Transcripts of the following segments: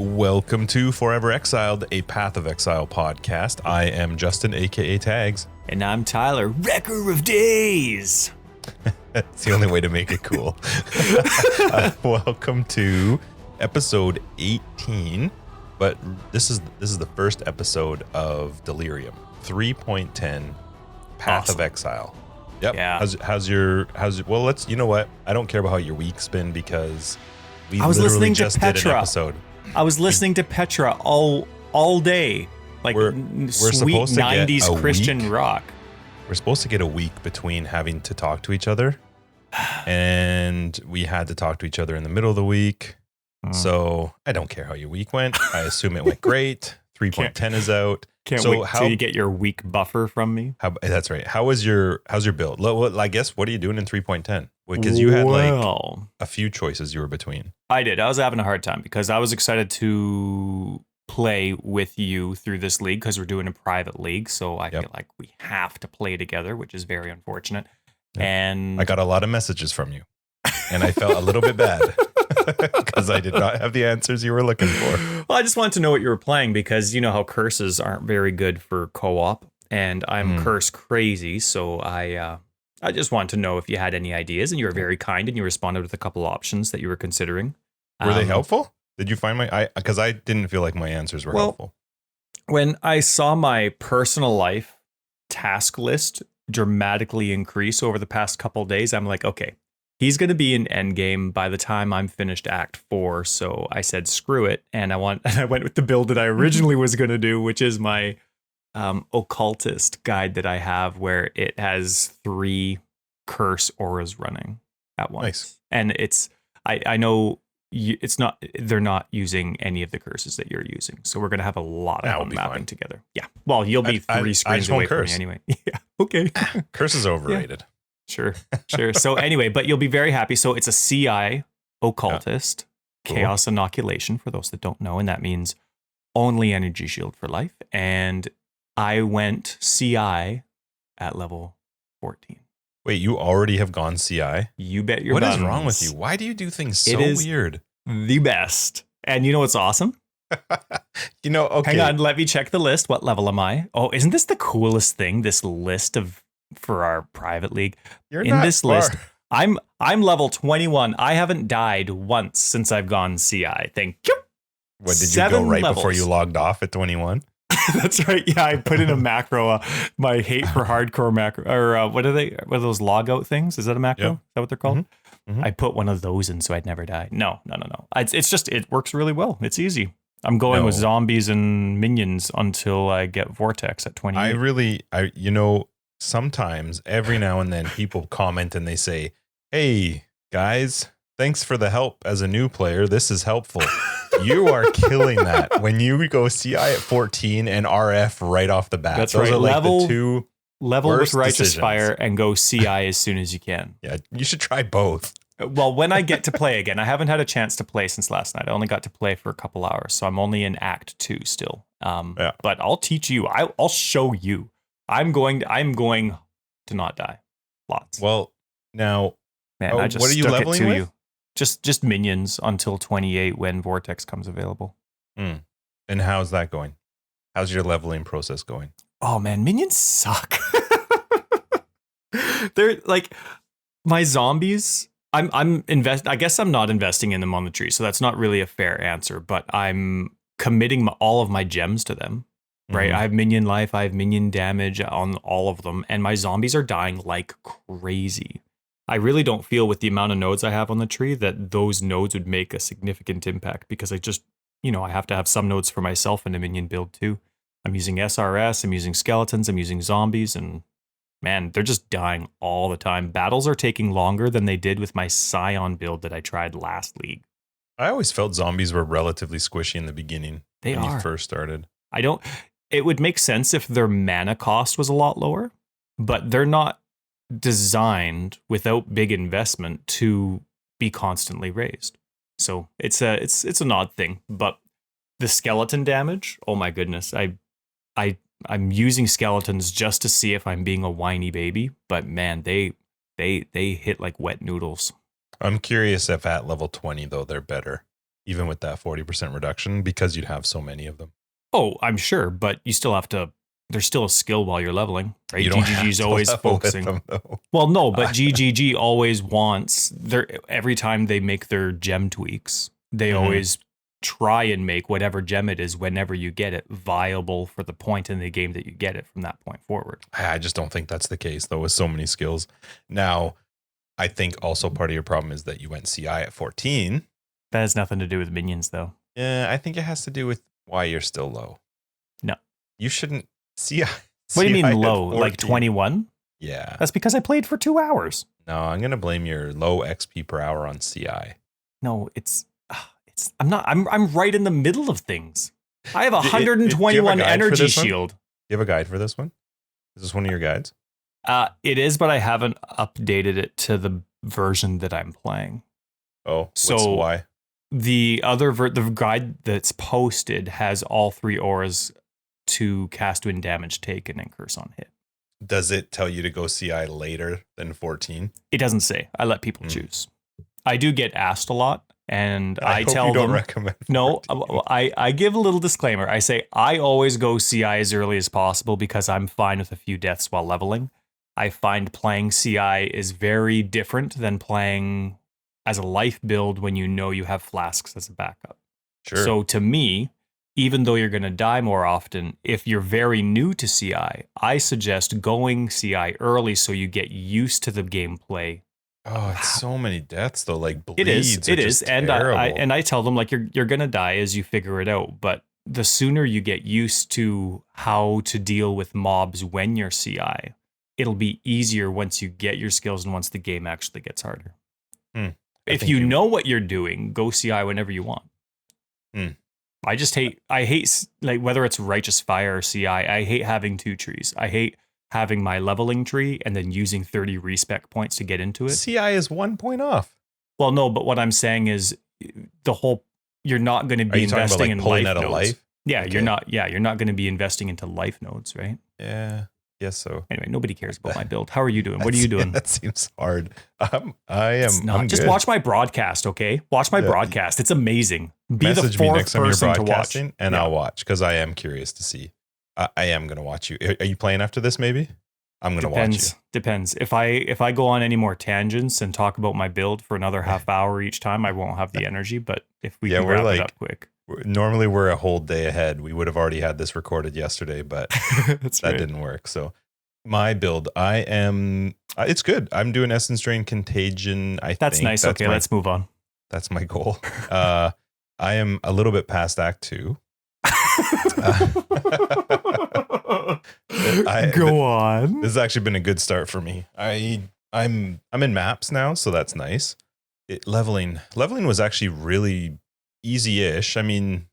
Welcome to Forever Exiled, a Path of Exile podcast. I am Justin, aka Tags. And I'm Tyler, Wrecker of Days. It's the only way to make it cool. Welcome to episode 18, but this is the first episode of Delirium 3.10 Path of Exile. Yep. Yeah. How's your well, let's, you know what? I don't care about how your week's been because I was listening to just did an episode. I was listening to Petra all day. Like we're sweet supposed to 90s get a Christian week. rock. We're supposed to get a week between having to talk to each other. And we had to talk to each other in the middle of the week. So I don't care how your week went. I assume it went great. 3.10 is out. Can't wait till you get your week buffer from me. That's right. How's your build? Well, I guess, what are you doing in 3.10? Because you had a few choices you were between. I did. I was having a hard time because I was excited to play with you through this league because we're doing a private league. So I feel like we have to play together, which is very unfortunate. Yep. And I got a lot of messages from you and I felt a little bit bad because I did not have the answers you were looking for. Well, I just wanted to know what you were playing because you know how curses aren't very good for co-op and I'm curse crazy. So I just wanted to know if you had any ideas, and you were very kind and you responded with a couple options that you were considering. Were they helpful? Did you find because I didn't feel like my answers were helpful. When I saw my personal life task list dramatically increase over the past couple of days, I'm like, okay, he's going to be in endgame by the time I'm finished Act 4. So I said, screw it. And I went with the build that I originally was going to do, which is my occultist guide that I have, where it has 3 curse auras running at once. Nice. And it's, I know it's not, they're not using any of the curses that you're using. So we're going to have a lot of them mapping together. Yeah. Well, you'll be 3 screens away from me anyway. Yeah. Okay. Curse is overrated. Yeah. Sure. So anyway, but you'll be very happy. So it's a CI occultist, chaos inoculation for those that don't know. And that means only energy shield for life. And I went CI at level 14. Wait, you already have gone CI? You bet your buns. What is wrong with you? Why do you do things so weird? The best. And you know what's awesome? Okay. Hang on, let me check the list. What level am I? Oh, isn't this the coolest thing? This list for our private league. You're in not this far. list. I'm level 21. I haven't died once since I've gone CI. Thank you. What, did you go right before you logged off at 21? That's right. Yeah, I put in a macro, my hate for hardcore macro, or what are those logout things? Is that a macro? Yep. Is that what they're called? Mm-hmm. I put one of those in so I'd never die. No. It's just, it works really well. It's easy. I'm going with zombies and minions until I get Vortex at 28. Sometimes every now and then people comment and they say, hey guys, thanks for the help as a new player. This is helpful. You are killing that when you go CI at 14 and RF right off the bat. That's Those right. are like the two level with Righteous decisions. Fire and go CI as soon as you can. Yeah, you should try both. Well, when I get to play again, I haven't had a chance to play since last night. I only got to play for a couple hours, so I'm only in Act 2 still. But I'll teach you. I'll show you. I'm going to not die. Lots. Well, now, man, I just what are you leveling with? You. Just minions until 28 when Vortex comes available. And how's that going? How's your leveling process going? Oh man, minions suck. They're like my zombies. I guess I'm not investing in them on the tree, so that's not really a fair answer. But I'm committing all of my gems to them. Right, I have minion life, I have minion damage on all of them, and my zombies are dying like crazy. I really don't feel with the amount of nodes I have on the tree that those nodes would make a significant impact because I just, I have to have some nodes for myself in a minion build too. I'm using SRS, I'm using skeletons, I'm using zombies, and man, they're just dying all the time. Battles are taking longer than they did with my Scion build that I tried last league. I always felt zombies were relatively squishy in the beginning when you first started. It would make sense if their mana cost was a lot lower, but they're not designed without big investment to be constantly raised. So it's an odd thing, but the skeleton damage, oh my goodness. I'm using skeletons just to see if I'm being a whiny baby, but man, they hit like wet noodles. I'm curious if at level 20 though they're better. even with that 40% reduction, because you'd have so many of them. Oh, I'm sure, but you still have to. There's still a skill while you're leveling, right? You don't GGG's have to always level with focusing. them, though. Well, no, but GGG always wants every time they make their gem tweaks, they always try and make whatever gem it is, whenever you get it, viable for the point in the game that you get it from that point forward. I just don't think that's the case, though, with so many skills. Now, I think also part of your problem is that you went CI at 14. That has nothing to do with minions, though. Yeah, I think it has to do with why you're still low. No. You shouldn't CI. What do you mean low? Like 21? Yeah. That's because I played for 2 hours. No, I'm going to blame your low XP per hour on CI. No, I'm right in the middle of things. I have 121 energy shield. Do you have a guide for this one? Is this one of your guides? It is, but I haven't updated it to the version that I'm playing. Oh, so why? The other the guide that's posted has all 3 auras to cast when damage taken and curse on hit. Does it tell you to go CI later than 14? It doesn't say. I let people choose. I do get asked a lot, and I hope tell you them. Don't recommend 14. No, I give a little disclaimer. I say I always go CI as early as possible because I'm fine with a few deaths while leveling. I find playing CI is very different than playing as a life build when you know you have flasks as a backup. Sure. So to me, even though you're going to die more often, if you're very new to CI, I suggest going CI early so you get used to the gameplay. Oh, it's so many deaths though. Like bleeds. It is, and I tell them like you're going to die as you figure it out. But the sooner you get used to how to deal with mobs when you're CI, it'll be easier once you get your skills and once the game actually gets harder. If you know what you're doing, go CI whenever you want. I hate like whether it's Righteous Fire or CI, I hate having 2 trees. I hate having my leveling tree and then using 30 respec points to get into it. CI is 1 point off. Well, no, but what I'm saying is you're not going to be investing in life nodes. Yeah, okay. You're not going to be investing into life nodes, right? Yeah. Yes, so. Anyway, nobody cares about my build. How are you doing? What are you doing? That seems hard. I'm just watch my broadcast, okay? Watch my broadcast. It's amazing. Be Message the 4th person to watch. And I'll watch because I am curious to see. I am going to watch you. Are you playing after this maybe? I'm going to watch you. Depends. If I go on any more tangents and talk about my build for another half hour each time, I won't have the energy. But if we can wrap it up quick. Normally we're a whole day ahead. We would have already had this recorded yesterday, but that didn't work. So my build, it's good. I'm doing Essence Drain Contagion. That's nice. Okay, let's move on. That's my goal. I am a little bit past Act 2. Go on. This has actually been a good start for me. I'm in maps now, so that's nice. Leveling was actually really easy-ish. I mean,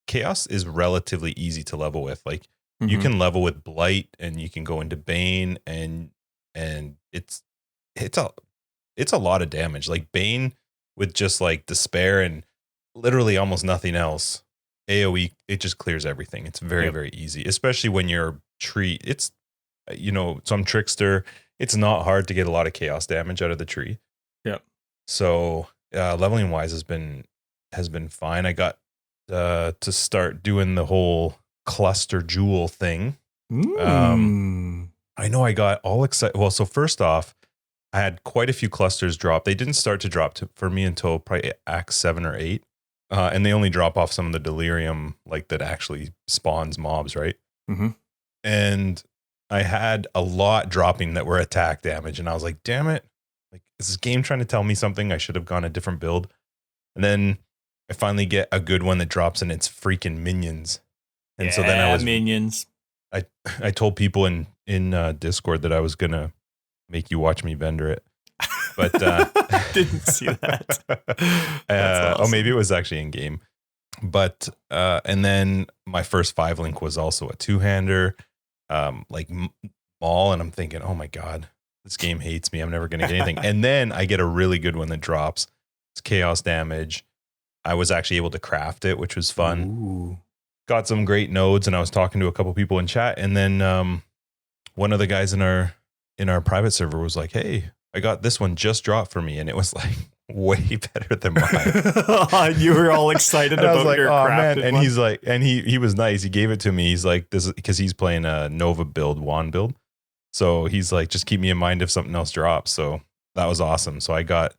Chaos is relatively easy to level with. Like you can level with Blight, and you can go into Bane, and it's a lot of damage. Like Bane with just like Despair and literally almost nothing else. AoE, it just clears everything. It's very, very easy, especially when you're tree. It's, so I'm Trickster. It's not hard to get a lot of chaos damage out of the tree. Yep. So leveling wise has been fine. I got to start doing the whole cluster jewel thing. I know I got all excited. Well, so first off, I had quite a few clusters drop. They didn't start to drop for me until probably Act 7 or 8. And they only drop off some of the delirium, like that actually spawns mobs, right? And I had a lot dropping that were attack damage, and I was like, "Damn it! Like, is this game trying to tell me something? I should have gone a different build." And then I finally get a good one that drops, and it's freaking minions. And so then I was minions. I told people in Discord that I was gonna make you watch me vendor it. But didn't see that. Awesome. Oh, maybe it was actually in game. But and then my first 5-link was also a 2-hander, like Maul, and I'm thinking, oh my god, this game hates me. I'm never gonna get anything. And then I get a really good one that drops. It's chaos damage. I was actually able to craft it, which was fun. Ooh. Got some great nodes, and I was talking to a couple people in chat, and then one of the guys in our private server was like, "Hey, I got this one just dropped for me," and it was like way better than mine. You were all excited And I was about like, your oh man. crafted And one? he's like, and he was nice. He gave it to me. He's like, this is because he's playing a Nova build, wand build. So he's like, just keep me in mind if something else drops. So that was awesome. So I got,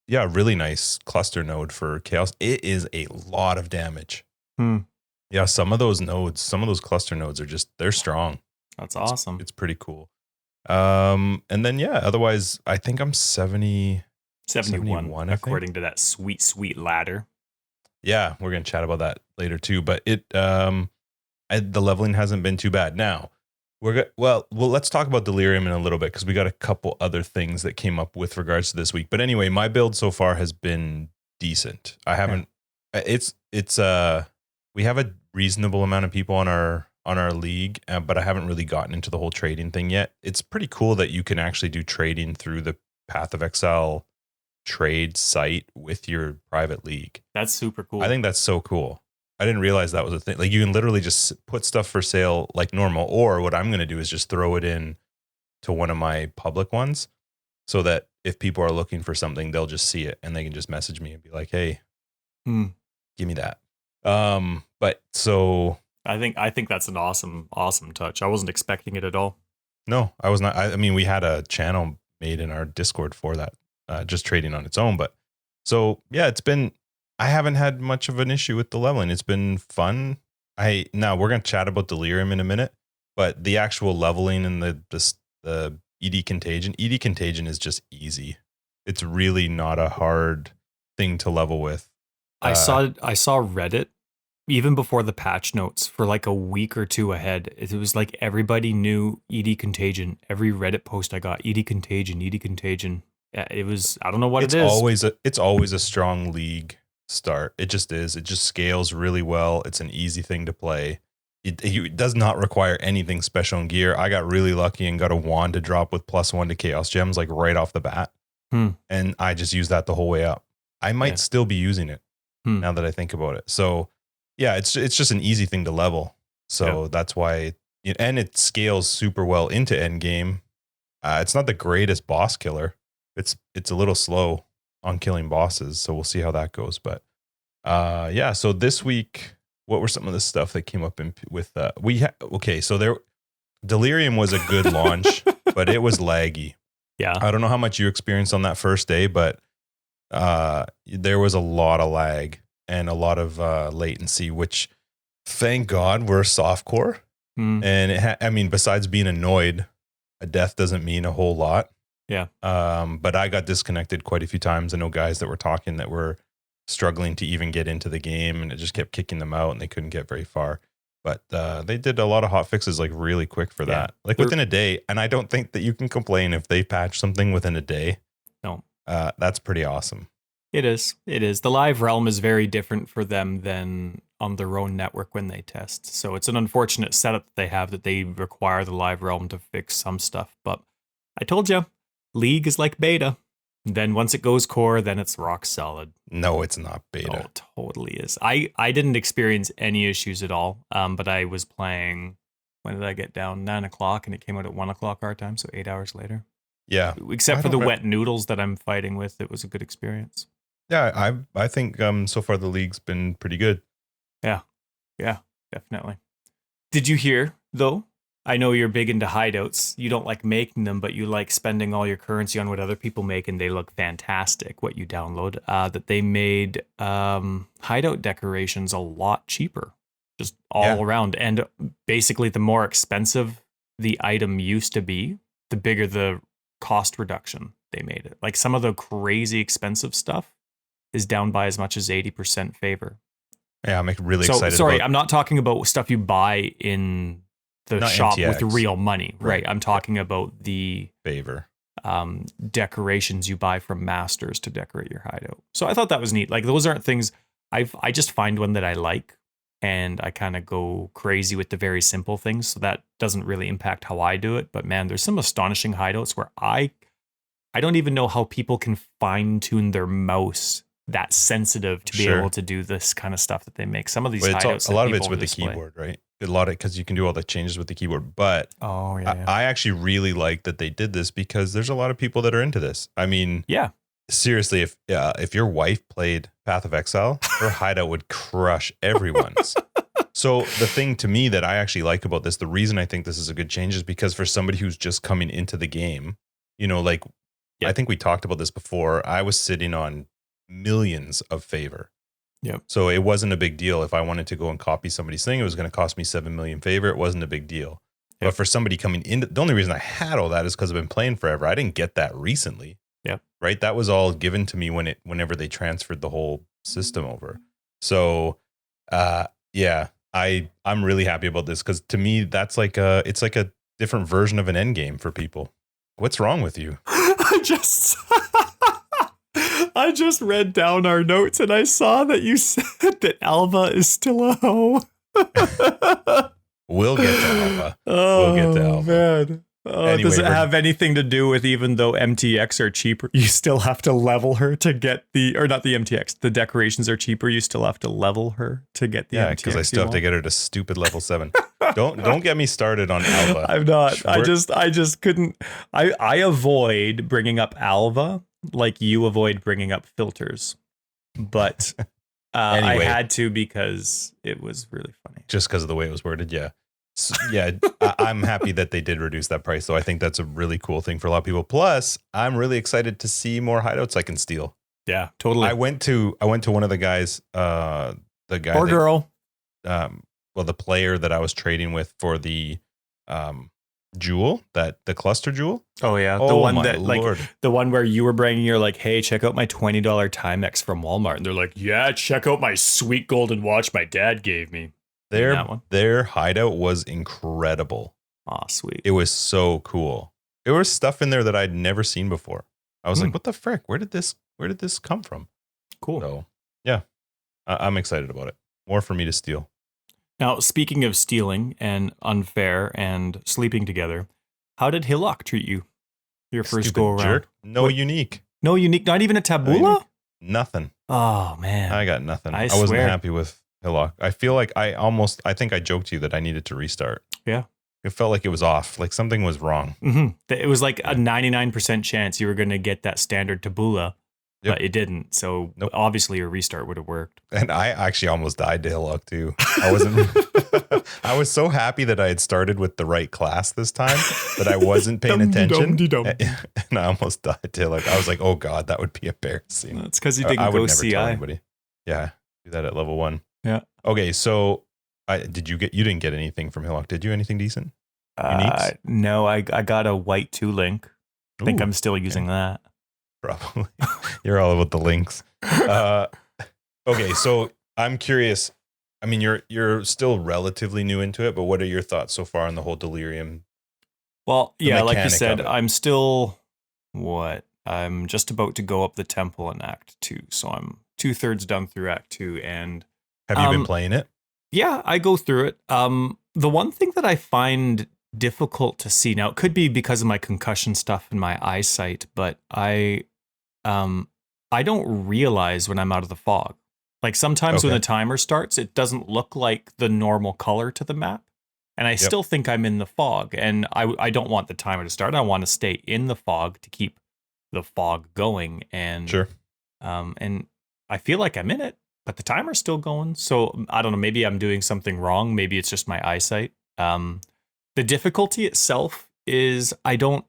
really nice cluster node for Chaos. It is a lot of damage. Yeah, some of those cluster nodes are they're strong. That's awesome. It's pretty cool. And then otherwise I think I'm 71 according to that sweet ladder. Yeah, we're gonna chat about that later too. But the leveling hasn't been too bad. Now well, let's talk about Delirium in a little bit because we got a couple other things that came up with regards to this week. But anyway, my build so far has been decent. I haven't. It's we have a reasonable amount of people on our league, but I haven't really gotten into the whole trading thing yet. It's pretty cool that you can actually do trading through the Path of Exile trade site with your private league. That's super cool. I think that's so cool. I didn't realize that was a thing. Like you can literally just put stuff for sale like normal, or what I'm going to do is just throw it in to one of my public ones so that if people are looking for something, they'll just see it and they can just message me and be like, hey, give me that. But so I think that's an awesome touch. I wasn't expecting it at all. No, I was not. I mean, we had a channel made in our Discord for that, just trading on its own. But so yeah, I haven't had much of an issue with the leveling. It's been fun. Now we're gonna chat about Delirium in a minute, but the actual leveling and the ED Contagion is just easy. It's really not a hard thing to level with. I saw Reddit even before the patch notes for like a week or two ahead. It was like everybody knew ED Contagion. Every Reddit post I got, ED Contagion. Yeah, it was, I don't know what it is. It's always a strong league start. It just is. It just scales really well. It's an easy thing to play. It does not require anything special in gear. I got really lucky and got a wand to drop with +1 to Chaos Gems like right off the bat. And I just used that the whole way up. I might still be using it now that I think about it. So yeah, it's just an easy thing to level. So that's why, and it scales super well into end game. It's not the greatest boss killer. It's a little slow on killing bosses. So we'll see how that goes. But so this week, what were some of the stuff that came up with so Delirium was a good launch, but it was laggy. Yeah. I don't know how much you experienced on that first day, but there was a lot of lag and a lot of latency, which thank God we're softcore. And besides being annoyed, a death doesn't mean a whole lot. Yeah. But I got disconnected quite a few times. I know guys that were talking that were struggling to even get into the game, and it just kept kicking them out and they couldn't get very far. But they did a lot of hot fixes like really quick for that, like within a day. And I don't think that you can complain if they patch something within a day. No. That's pretty awesome. It is. The live realm is very different for them than on their own network when they test. So it's an unfortunate setup that they have, that they require the live realm to fix some stuff. But I told you, League is like beta. Then once it goes core, then it's rock solid. No, it's not beta. Oh, it totally is. I didn't experience any issues at all. But I was playing, when did I get down? 9 o'clock, and it came out at 1 o'clock our time, so 8 hours later. Yeah. Except for the wet noodles that I'm fighting with, it was a good experience. Yeah, I think so far the league's been pretty good. Yeah, definitely. Did you hear, though? I know you're big into hideouts. You don't like making them, but you like spending all your currency on what other people make, and they look fantastic, what you download. That they made hideout decorations a lot cheaper, just all around. And basically, the more expensive the item used to be, the bigger the cost reduction they made it. Like some of the crazy expensive stuff is down by as much as 80% favor. Yeah, I'm really excited. Sorry, I'm not talking about stuff you buy in the shop MTX. with real money, right? I'm talking about the favor decorations you buy from masters to decorate your hideout. So I thought that was neat. Like those aren't things I just find one that I like, and I kind of go crazy with the very simple things. So that doesn't really impact how I do it. But man, there's some astonishing hideouts where I don't even know how people can fine tune their mouse that sensitive to be able to do this kind of stuff that they make. Some of these hideouts, a lot of it's with the keyboard, right? A lot of it because you can do all the changes with the keyboard. But I actually really like that they did this because there's a lot of people that are into this. I mean, seriously, if your wife played Path of Exile, her hideout would crush everyone's. So the thing to me that I actually like about this, the reason I think this is a good change is because for somebody who's just coming into the game, like I think we talked about this before. I was sitting on millions of favor. Yep. So it wasn't a big deal if I wanted to go and copy somebody's thing. It was going to cost me 7 million favor. It wasn't a big deal. But for somebody coming in, the only reason I had all that is because I've been playing forever. I didn't get that recently. Yeah. Right. That was all given to me whenever they transferred the whole system over. So, I'm really happy about this because to me, that's it's like a different version of an end game for people. What's wrong with you? I just read down our notes and I saw that you said that Alva is still a hoe. We'll get to Alva. We'll get to Alva. Man. Anyway, does it have anything to do with even though MTX are cheaper, you still have to level her to get not the MTX, the decorations are cheaper, you still have to level her to get the MTX? Yeah, because I still have to get her to stupid level 7. Don't get me started on Alva. I'm not. I just couldn't. I avoid bringing up Alva like you avoid bringing up filters. But anyway, I had to because it was really funny. Just because of the way it was worded, yeah. So, yeah, I'm happy that they did reduce that price, though. I think that's a really cool thing for a lot of people. Plus, I'm really excited to see more hideouts I can steal. Yeah, totally. I went to one of the guys, the guy or girl, the player that I was trading with for the jewel, the cluster jewel. Oh yeah, the one that Lord. Like the one where you were bringing your like, hey, check out my $20 Timex from Walmart, and they're like, yeah, check out my sweet golden watch my dad gave me. Their hideout was incredible. Oh, sweet. It was so cool. There was stuff in there that I'd never seen before. I was like, what the frick? Where did this come from? Cool. So, yeah, I'm excited about it. More for me to steal. Now, speaking of stealing and unfair and sleeping together, how did Hillock treat you? Your first go around? Jerk. No unique. No unique? Not even a tabula? Nothing. Oh, man. I got nothing. I swear. wasn't happy with Hillock. I feel like I think I joked to you that I needed to restart. Yeah. It felt like it was off. Like something was wrong. Mm-hmm. It was like a 99% chance you were going to get that standard tabula, but it didn't. So obviously a restart would have worked. And I actually almost died to Hillock too. I wasn't. I was so happy that I had started with the right class this time that I wasn't paying attention. And I almost died to Hillock. I was like, oh God, that would be embarrassing. That's because you didn't go CI. Anybody. Yeah. Do that at level 1. Yeah. Okay, so you didn't get anything from Hillock, did you? Anything decent? No, I got a white 2 link. I think I'm still using that. Probably. You're all about the links. Okay, so I'm curious. I mean, you're still relatively new into it, but what are your thoughts so far on the whole Delirium? Well, yeah, like you said, I'm still I'm just about to go up the temple in Act 2, so I'm 2/3 done through Act 2, and have you been playing it? Yeah, I go through it. The one thing that I find difficult to see now, it could be because of my concussion stuff and my eyesight, but I don't realize when I'm out of the fog. Like sometimes when the timer starts, it doesn't look like the normal color to the map, and I still think I'm in the fog. And I don't want the timer to start. I want to stay in the fog to keep the fog going. And and I feel like I'm in it, but the timer's still going. So I don't know, maybe I'm doing something wrong. Maybe it's just my eyesight. The difficulty itself is I don't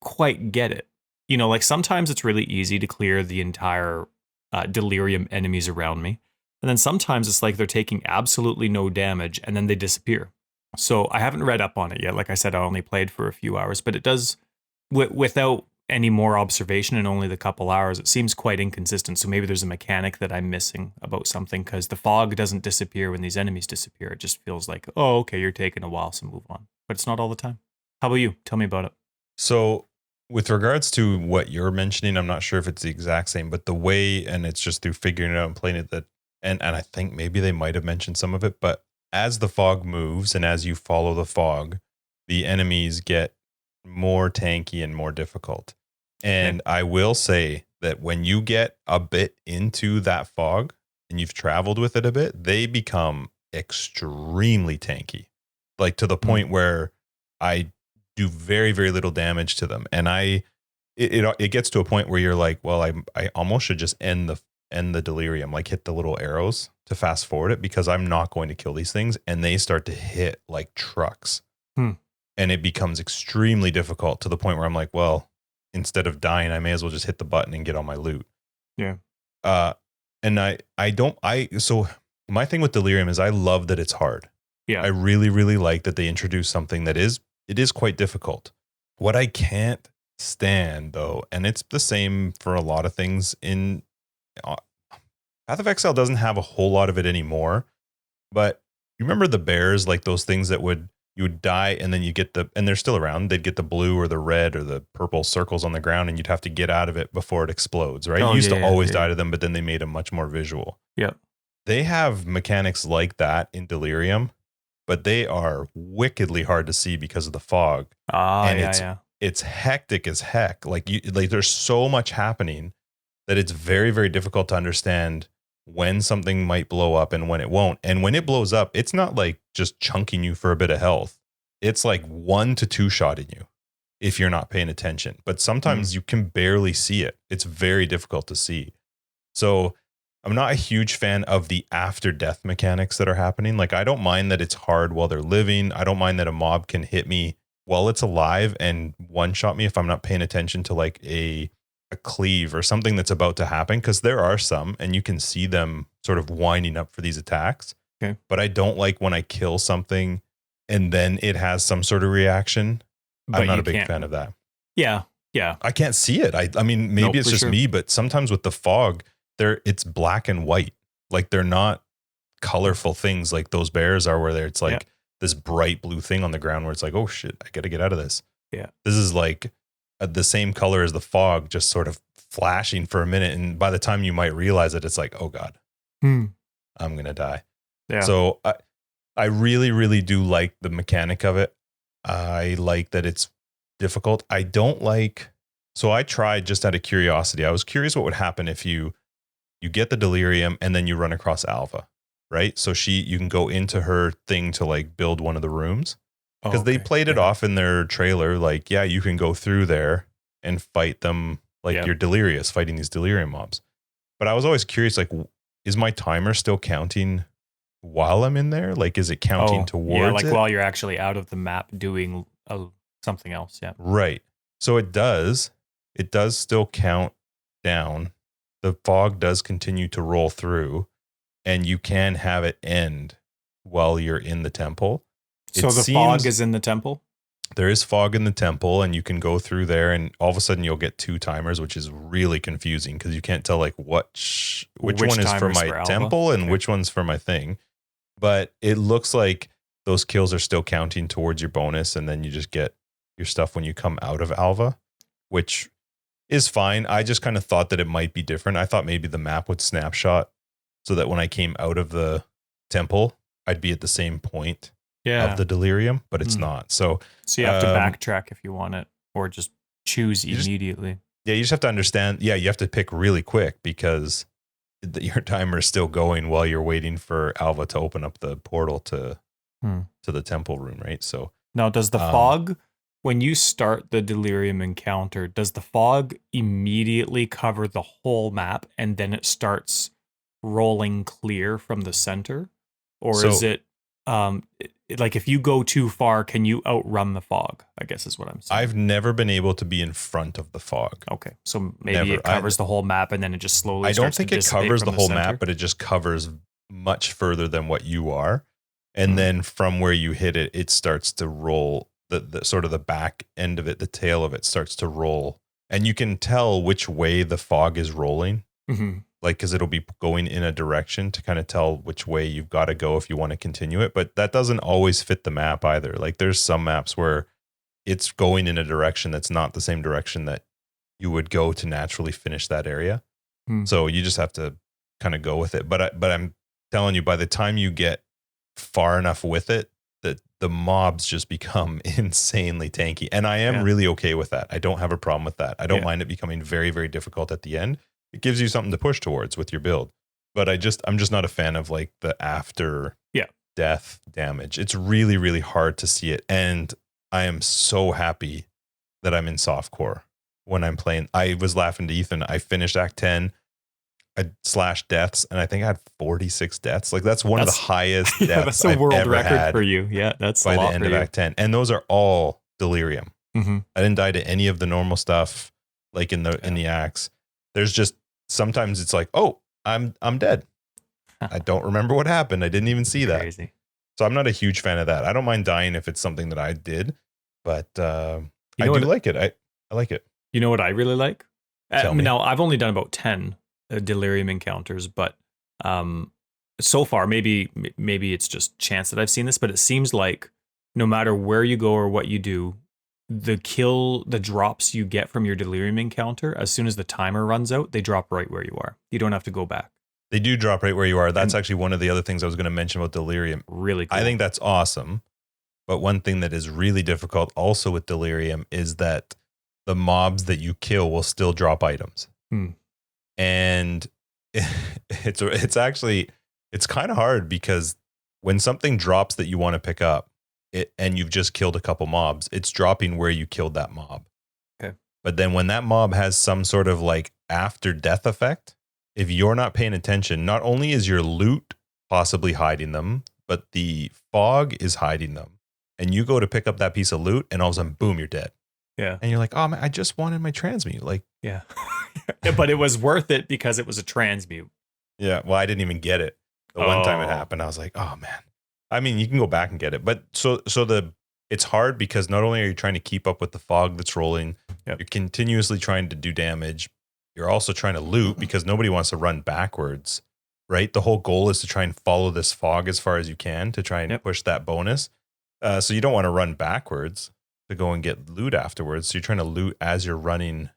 quite get it. You know, like sometimes it's really easy to clear the entire Delirium enemies around me. And then sometimes it's like they're taking absolutely no damage and then they disappear. So I haven't read up on it yet. Like I said, I only played for a few hours, but it does, without any more observation in only the couple hours, it seems quite inconsistent. So maybe there's a mechanic that I'm missing about something, because the fog doesn't disappear when these enemies disappear. It just feels like, oh, okay, you're taking a while, so move on. But it's not all the time. How about you? Tell me about it. So with regards to what you're mentioning, I'm not sure if it's the exact same, but the way, and it's just through figuring it out and playing it, that, and I think maybe they might have mentioned some of it, but as the fog moves and as you follow the fog, the enemies get more tanky and more difficult. And I will say that when you get a bit into that fog and you've traveled with it a bit, they become extremely tanky, like to the point where I do very, very little damage to them. And it gets to a point where you're like, well, I almost should just end the delirium, like hit the little arrows to fast forward it, because I'm not going to kill these things, and they start to hit like trucks. And it becomes extremely difficult to the point where I'm like, well, instead of dying, I may as well just hit the button and get all my loot. Yeah. And so my thing with Delirium is I love that it's hard. Yeah. I really, really like that they introduced something that is quite difficult. What I can't stand though, and it's the same for a lot of things in Path of Exile doesn't have a whole lot of it anymore, but you remember the bears, like those things that you would die and then you get and they're still around. They'd get the blue or the red or the purple circles on the ground and you'd have to get out of it before it explodes, right? You used to always die to them, but then they made them much more visual. Yeah. They have mechanics like that in Delirium, but they are wickedly hard to see because of the fog. It's hectic as heck. Like there's so much happening that it's very, very difficult to understand when something might blow up and when it won't. And when it blows up, it's not like just chunking you for a bit of health. It's like 1 to 2 shotting you if you're not paying attention. But sometimes you can barely see it. It's very difficult to see. So I'm not a huge fan of the after death mechanics that are happening. Like, I don't mind that it's hard while they're living. I don't mind that a mob can hit me while it's alive and one shot me if I'm not paying attention to like a cleave or something that's about to happen, because there are some and you can see them sort of winding up for these attacks. Okay. But I don't like when I kill something and then it has some sort of reaction. I'm not a big fan of that. Yeah. I can't see it. I mean, maybe it's just me, but sometimes with the fog, it's black and white. Like, they're not colorful things like those bears are, where it's like this bright blue thing on the ground where it's like, oh shit, I got to get out of this. Yeah. This is like the same color as the fog, just sort of flashing for a minute. And by the time you might realize it, it's like, oh God, I'm going to die. Yeah. So I really, really do like the mechanic of it. I like that it's difficult. I don't like, so I tried just out of curiosity. I was curious what would happen if you get the delirium and then you run across Alva, right? So you can go into her thing to like build one of the rooms. Because they played it off in their trailer, like, yeah, you can go through there and fight them like you're delirious, fighting these delirium mobs. But I was always curious, like, is my timer still counting while I'm in there? Like, is it counting towards it? While you're actually out of the map doing something else, yeah. Right. So it does still count down. The fog does continue to roll through, and you can have it end while you're in the temple. So the fog is in the temple? There is fog in the temple, and you can go through there, and all of a sudden you'll get 2 timers, which is really confusing because you can't tell like which one is for my temple and which one's for my thing. But it looks like those kills are still counting towards your bonus, and then you just get your stuff when you come out of Alva, which is fine. I just kind of thought that it might be different. I thought maybe the map would snapshot so that when I came out of the temple, I'd be at the same point of the delirium, but it's not. So you have to backtrack if you want it, or just choose immediately. You just have to understand. Yeah, you have to pick really quick because your timer is still going while you're waiting for Alva to open up the portal to the temple room, right? So now, does the fog, when you start the delirium encounter, does the fog immediately cover the whole map and then it starts rolling clear from the center, or is it like if you go too far, can you outrun the fog? I guess is what I'm saying. I've never been able to be in front of the fog. Okay, so maybe it covers the whole map and then it just slowly. I don't think it covers the whole map, but it just covers much further than what you are, and then from where you hit it, it starts to roll. The sort of the back end of it, the tail of it starts to roll, and you can tell which way the fog is rolling. Like, because it'll be going in a direction to kind of tell which way you've got to go if you want to continue it. But that doesn't always fit the map either. Like, there's some maps where it's going in a direction that's not the same direction that you would go to naturally finish that area. So you just have to kind of go with it. But I'm telling you, by the time you get far enough with it, that the mobs just become insanely tanky. And I am really okay with that. I don't have a problem with that. I don't mind it becoming very, very difficult at the end. It gives you something to push towards with your build. But I'm just not a fan of like the after death damage. It's really, really hard to see it. And I am so happy that I'm in softcore when I'm playing. I was laughing to Ethan. I finished Act 10. I slashed deaths, and I think I had 46 deaths. Like that's one of the highest deaths that's a I've world ever record had for you. Yeah, that's by a the lot end for of you. Act 10. And those are all Delirium. Mm-hmm. I didn't die to any of the normal stuff like in the acts. There's just sometimes it's like, oh, I'm dead. I don't remember what happened. I didn't even see that. Crazy. So I'm not a huge fan of that. I don't mind dying if it's something that I did, but I You know do what- like it. I like it. You know what I really like? Tell me. Now, I've only done about 10 Delirium encounters, but so far, maybe it's just chance that I've seen this, but it seems like no matter where you go or what you do, the drops you get from your Delirium encounter, as soon as the timer runs out, they drop right where you are. You don't have to go back. They do drop right where you are. That's actually one of the other things I was going to mention about Delirium. Really cool. I think that's awesome. But one thing that is really difficult also with Delirium is that the mobs that you kill will still drop items. And it's kind of hard because when something drops that you want to pick up and you've just killed a couple mobs, it's dropping where you killed that mob. Okay. But then when that mob has some sort of like after death effect, if you're not paying attention, not only is your loot possibly hiding them, but the fog is hiding them. And you go to pick up that piece of loot and all of a sudden, boom, you're dead. Yeah. And you're like, oh man, I just wanted my transmute. Like, yeah. But it was worth it because it was a transmute. Yeah. Well, I didn't even get it. The one time it happened, I was like, oh man. I mean, you can go back and get it. But it's hard because not only are you trying to keep up with the fog that's rolling, you're continuously trying to do damage. You're also trying to loot because nobody wants to run backwards, right? The whole goal is to try and follow this fog as far as you can to try and push that bonus. So you don't want to run backwards to go and get loot afterwards. So you're trying to loot as you're running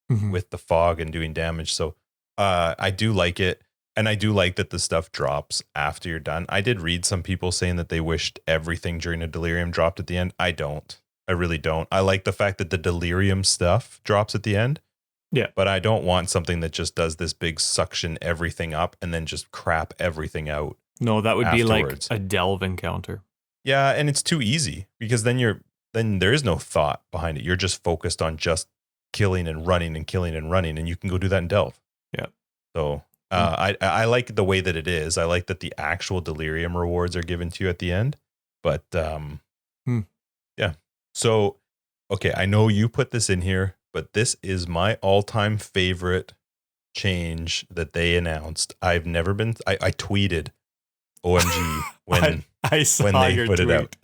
with the fog and doing damage. So I do like it. And I do like that the stuff drops after you're done. I did read some people saying that they wished everything during a Delirium dropped at the end. I don't. I really don't. I like the fact that the Delirium stuff drops at the end. Yeah. But I don't want something that just does this big suction everything up and then just crap everything out. No, that would afterwards. be like a delve encounter. Yeah, and it's too easy because then there is no thought behind it. You're just focused on just killing and running and killing and running, and you can go do that in delve. Yeah. So I like the way that it is. I like that the actual Delirium rewards are given to you at the end. But yeah. So okay, I know you put this in here, but this is my all-time favorite change that they announced. I tweeted OMG when I saw when they your put tweet. it out.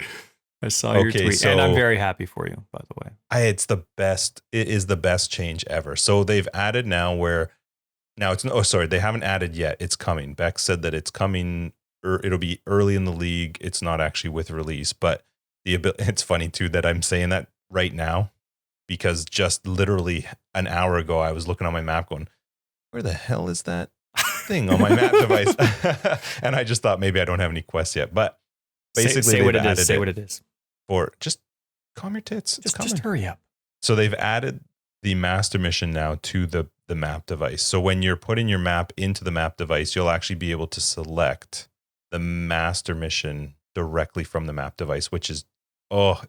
I saw your tweet, so and I'm very happy for you, by the way. It's the best. It is the best change ever. So they've added now they haven't added yet. It's coming. Beck said that it's coming. It'll be early in the league. It's not actually with release, but it's funny too that I'm saying that right now because just literally an hour ago I was looking on my map going, where the hell is that thing on my map device? And I just thought maybe I don't have any quests yet, but basically say what it is. Say what it is. For just calm your tits. Just hurry up. So they've added the master mission now to the map device. So when you're putting your map into the map device, you'll actually be able to select the master mission directly from the map device, which is,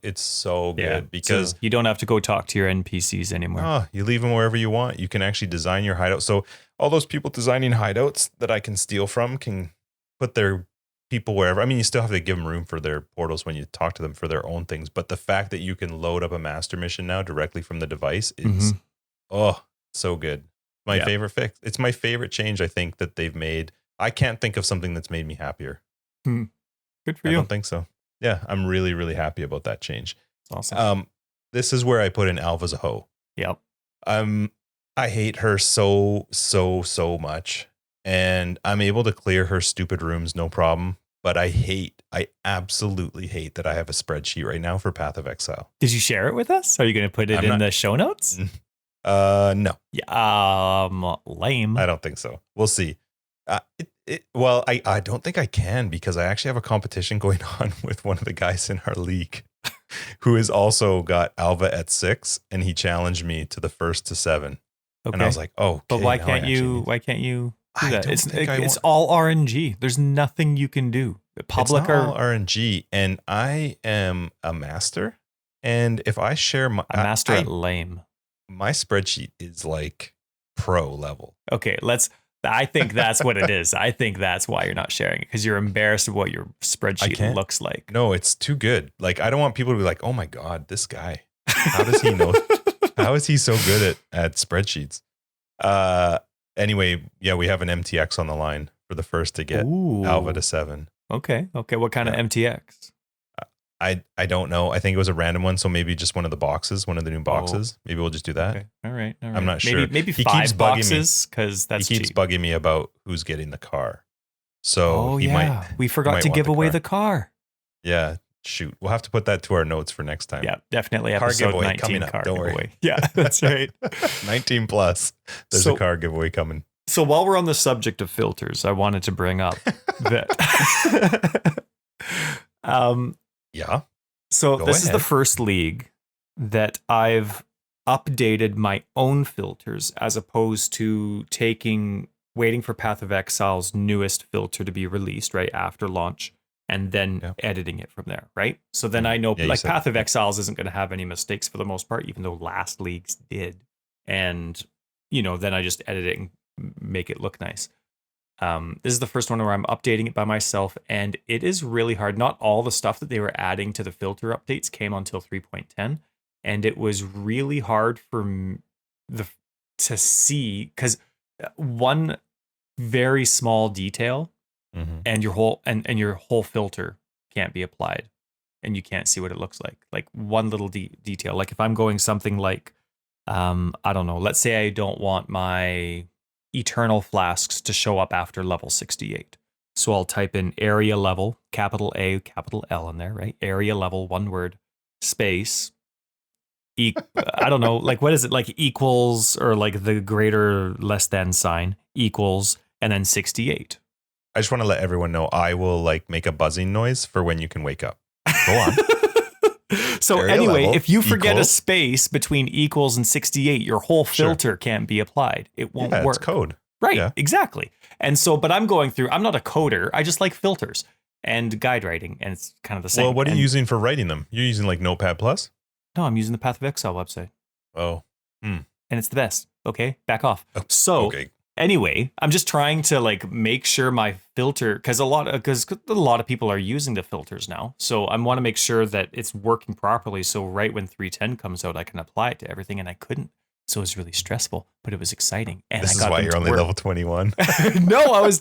it's so good because so you don't have to go talk to your NPCs anymore. You leave them wherever you want. You can actually design your hideout. So all those people designing hideouts that I can steal from can put their people wherever. I mean, you still have to give them room for their portals when you talk to them for their own things. But the fact that you can load up a master mission now directly from the device is, so good. My favorite fix. It's my favorite change, I think, that they've made. I can't think of something that's made me happier. Good for you. I don't think so. Yeah, I'm really, really happy about that change. Awesome. This is where I put in Alva's a hoe. Yep. I hate her so much. And I'm able to clear her stupid rooms, no problem. But I absolutely hate that I have a spreadsheet right now for Path of Exile. Did you share it with us? Are you going to put it in the show notes? No. Yeah. Lame. I don't think so. We'll see. Well, I don't think I can because I actually have a competition going on with one of the guys in our league who has also got Alva at 6, and he challenged me to the 1st to 7. Okay. And I was like, but why can't you do that? It's all RNG. There's nothing you can do. Public all RNG, and I am a master. And if I share master at lame. my spreadsheet is like pro level. Okay, I think that's what it is. I think that's why you're not sharing it, because you're embarrassed of what your spreadsheet looks like. No, it's too good. Like, I don't want people to be like, oh my God, this guy, how does he know? How is he so good at spreadsheets? Anyway, yeah, we have an MTX on the line for the first to get Alva to 7. Okay. What kind of MTX? I don't know. I think it was a random one, so maybe just one of the boxes, one of the new boxes. Maybe we'll just do that. Okay. All right. I'm not sure. Maybe he 5 boxes, because that's he keeps cheap. bugging me about who's getting the car. So we forgot to give away the car. Yeah, shoot. We'll have to put that to our notes for next time. Yeah, definitely. Car Episode giveaway 19 coming up. Car Don't giveaway. worry. Yeah, that's right. 19 plus. There's a car giveaway coming. So while we're on the subject of filters, I wanted to bring up that. Yeah. So this is the first league that I've updated my own filters, as opposed to waiting for Path of Exile's newest filter to be released right after launch, and then editing it from there, right? So then I know Path of Exiles isn't going to have any mistakes for the most part, even though last leagues did. And, then I just edit it and make it look nice. This is the first one where I'm updating it by myself, and it is really hard. Not all the stuff that they were adding to the filter updates came until 3.10, and it was really hard for to see, because one very small detail and your whole filter can't be applied, and you can't see what it looks like. Like one little detail. Like if I'm going something like, I don't know, let's say I don't want my eternal flasks to show up after level 68. So I'll type in area level, capital A, capital L in there, right? Area level, one word, space. I don't know, like what is it? Like equals, or like the greater less than sign, equals, and then 68. I just want to let everyone know I will like make a buzzing noise for when you can wake up. Go on. So area anyway, if you forget a space between equals and 68, your whole filter can't be applied. It won't work. It's code. Right, exactly. And so, but I'm not a coder. I just like filters and guide writing, and it's kind of the same. Well, what are you using for writing them? You're using like Notepad Plus? No, I'm using the Path of Exile website. Oh. And it's the best. Okay, back off. So anyway, I'm just trying to like make sure my filter, because a lot of people are using the filters now. So I want to make sure that it's working properly. So right when 3.10 comes out, I can apply it to everything, and I couldn't. So it was really stressful, but it was exciting. And this is why you're only level 21. No, I was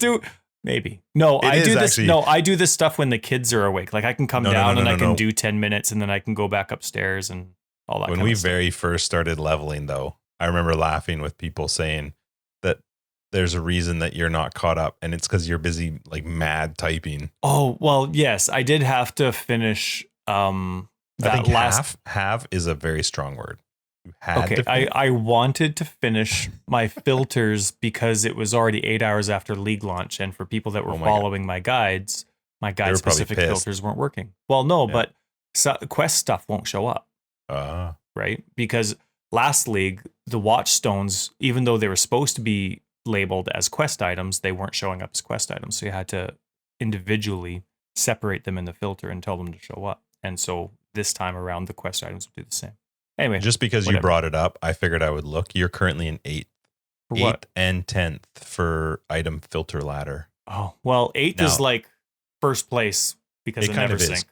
maybe. No, I do this. No, I do this stuff when the kids are awake. Like I can come down and I can do 10 minutes, and then I can go back upstairs and all that. When we very first started leveling, though, I remember laughing with people saying that there's a reason that you're not caught up, and it's because you're busy like mad typing. Oh, well, yes, I did have to finish. I think have is a very strong word. I wanted to finish my filters because it was already 8 hours after league launch, and for people that were following my guide specific filters weren't working. Well, no, but quest stuff won't show up. Right? Because last league, the watchstones, even though they were supposed to be labeled as quest items, they weren't showing up as quest items. So you had to individually separate them in the filter and tell them to show up. And so this time around, the quest items would do the same. Anyway, just because you brought it up, I figured I would look. You're currently in 8th and 10th for item filter ladder. Oh, well, 8th is like first place because it never sync.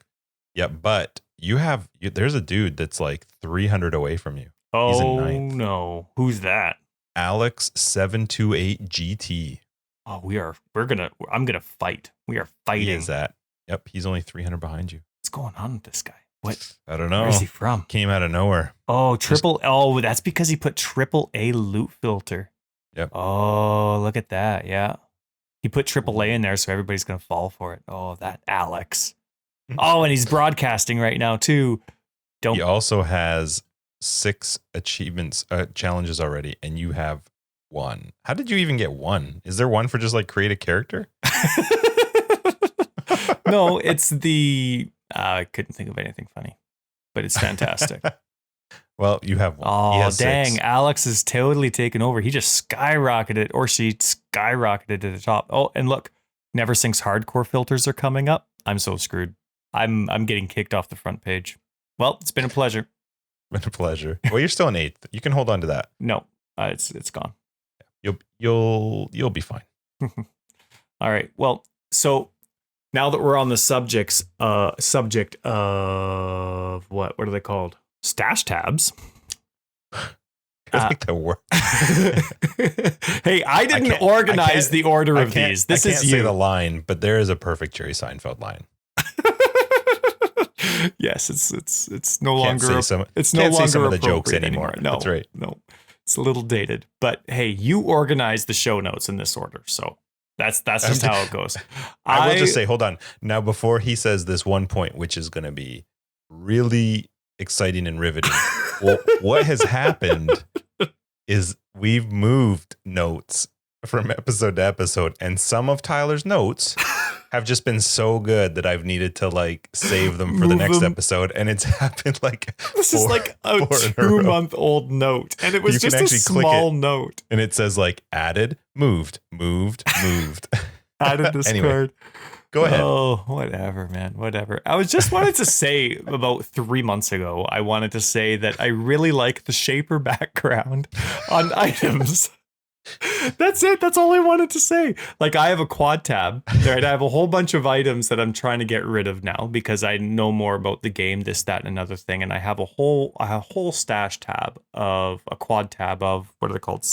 Yeah, but there's a dude that's like 300 away from you. Oh, he's in 9th. No. Who's that? Alex 728 GT. Oh, I'm gonna fight. We are fighting. He is that. Yep, he's only 300 behind you. What's going on with this guy? What? I don't know. Where's he from? Came out of nowhere. Oh, that's because he put AAA loot filter. Yep. Oh, look at that. Yeah. He put AAA in there, so everybody's going to fall for it. Oh, that Alex. Oh, and he's broadcasting right now, too. He also has 6 achievements, challenges already, and you have 1. How did you even get 1? Is there 1 for just like create a character? No, it's the... I couldn't think of anything funny, but it's fantastic. Well, you have 1. Oh, dang. 6. Alex is totally taken over. He just skyrocketed, or she skyrocketed to the top. Oh, and look, NeverSync's hardcore filters are coming up. I'm so screwed. I'm getting kicked off the front page. Well, it's been a pleasure. Been a pleasure. Well, you're still in 8th. You can hold on to that. No, it's gone. You'll be fine. All right. Well, so now that we're on the subject of what are they called? Stash tabs. I think that works. Hey, I didn't organize the order of these. This I can't is say you. the line, but there is a perfect Jerry Seinfeld line. Yes, it's no longer it's no can't longer say some of the jokes appropriate anymore. No, That's right. No, it's a little dated. But hey, you organize the show notes in this order, so that's just how it goes. I will just say, hold on. Now, before he says this one point, which is going to be really exciting and riveting, well, what has happened is we've moved notes from episode to episode, and some of Tyler's notes have just been so good that I've needed to like save them for the next episode, and it's happened like this is like a 2-month-old note, and it was just a small note, and it says like added, moved. Added this card. Go ahead. Oh, whatever, man. Whatever. I was just wanted to say about 3 months ago, I wanted to say that I really like the shaper background on items. That's it. That's all I wanted to say. Like, I have a quad tab, right? I have a whole bunch of items that I'm trying to get rid of now because I know more about the game, this, that, and another thing. And I have a whole stash tab of a quad tab of what are they called?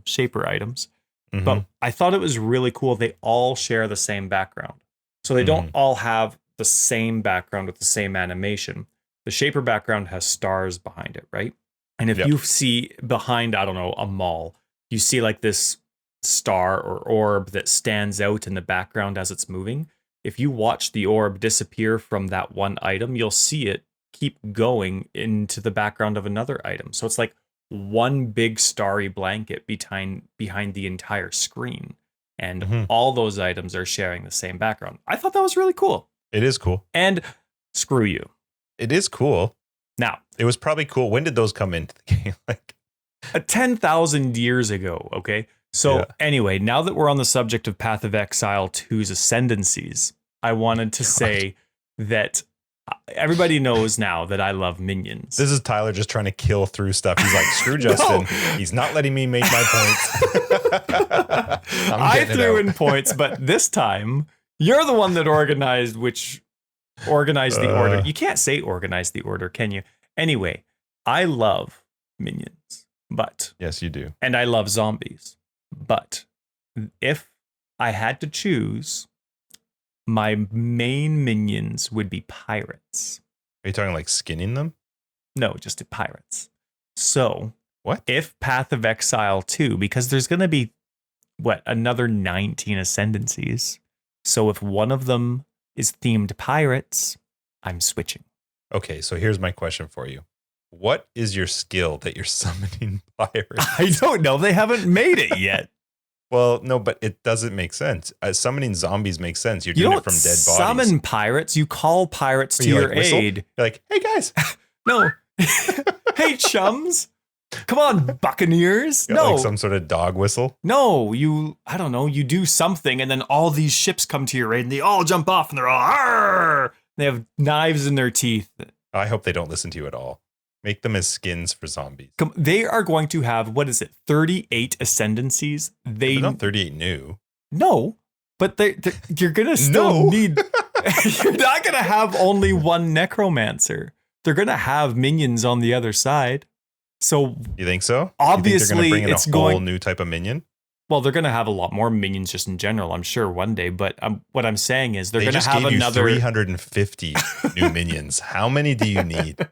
Shaper items. Mm-hmm. But I thought it was really cool. They all share the same background. So they don't all have the same background with the same animation. The shaper background has stars behind it, right? And if you see behind, I don't know, a mall, you see like this star or orb that stands out in the background as it's moving. If you watch the orb disappear from that one item, you'll see it keep going into the background of another item. So it's like one big starry blanket behind the entire screen. And all those items are sharing the same background. I thought that was really cool. It is cool. And screw you. It is cool. Now, it was probably cool. When did those come into the game? Like 10,000 years ago. Okay. So anyway, now that we're on the subject of Path of Exile 2's ascendancies, I wanted to say that everybody knows now that I love minions. This is Tyler just trying to kill through stuff. He's like, screw Justin. He's not letting me make my points. I threw in points, but this time you're the one that organized the order. You can't say organize the order, can you? Anyway, I love minions, but yes, you do. And I love zombies. But if I had to choose, my main minions would be pirates. Are you talking like skinning them? No, just pirates. So, what if Path of Exile 2, because there's going to be, another 19 ascendancies. So if one of them is themed pirates, I'm switching. Okay, so here's my question for you. What is your skill that you're summoning pirates? I don't know. They haven't made it yet. Well, no, but it doesn't make sense. Summoning zombies makes sense. You're doing it from dead bodies. Summon pirates. You call pirates to your aid. You're like, hey, guys. No. Hey, chums. Come on, buccaneers. No. Like some sort of dog whistle. No, I don't know. You do something and then all these ships come to your aid and they all jump off and they're all, arr! They have knives in their teeth. I hope they don't listen to you at all. Make them as skins for zombies. They are going to have, 38 ascendancies. They're not 38 new. No, but you're going to still need... You're not going to have only one necromancer. They're going to have minions on the other side. So you think so? Obviously, bring in a whole new type of minion? Well, they're going to have a lot more minions just in general, I'm sure, one day. But what I'm saying is they're going to have gave another... you 350 new minions. How many do you need?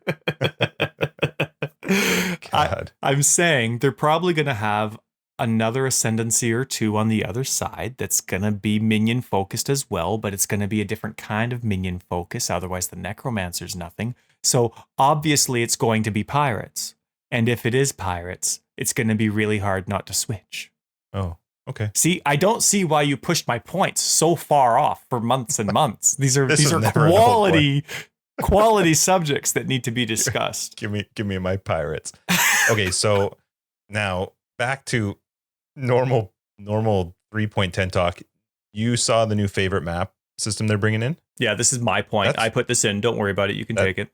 God. I'm saying they're probably going to have another ascendancy or two on the other side that's going to be minion focused as well, but it's going to be a different kind of minion focus. Otherwise, the necromancer's nothing. So obviously, it's going to be pirates. And if it is pirates, it's going to be really hard not to switch. Oh, okay. See, I don't see why you pushed my points so far off for months and months. These are quality subjects that need to be discussed. Give me my pirates. Okay, so now back to normal 3.10 talk. You saw the new favorite map system they're bringing in? Yeah, this is my point. I put this in. Don't worry about it. You can take it.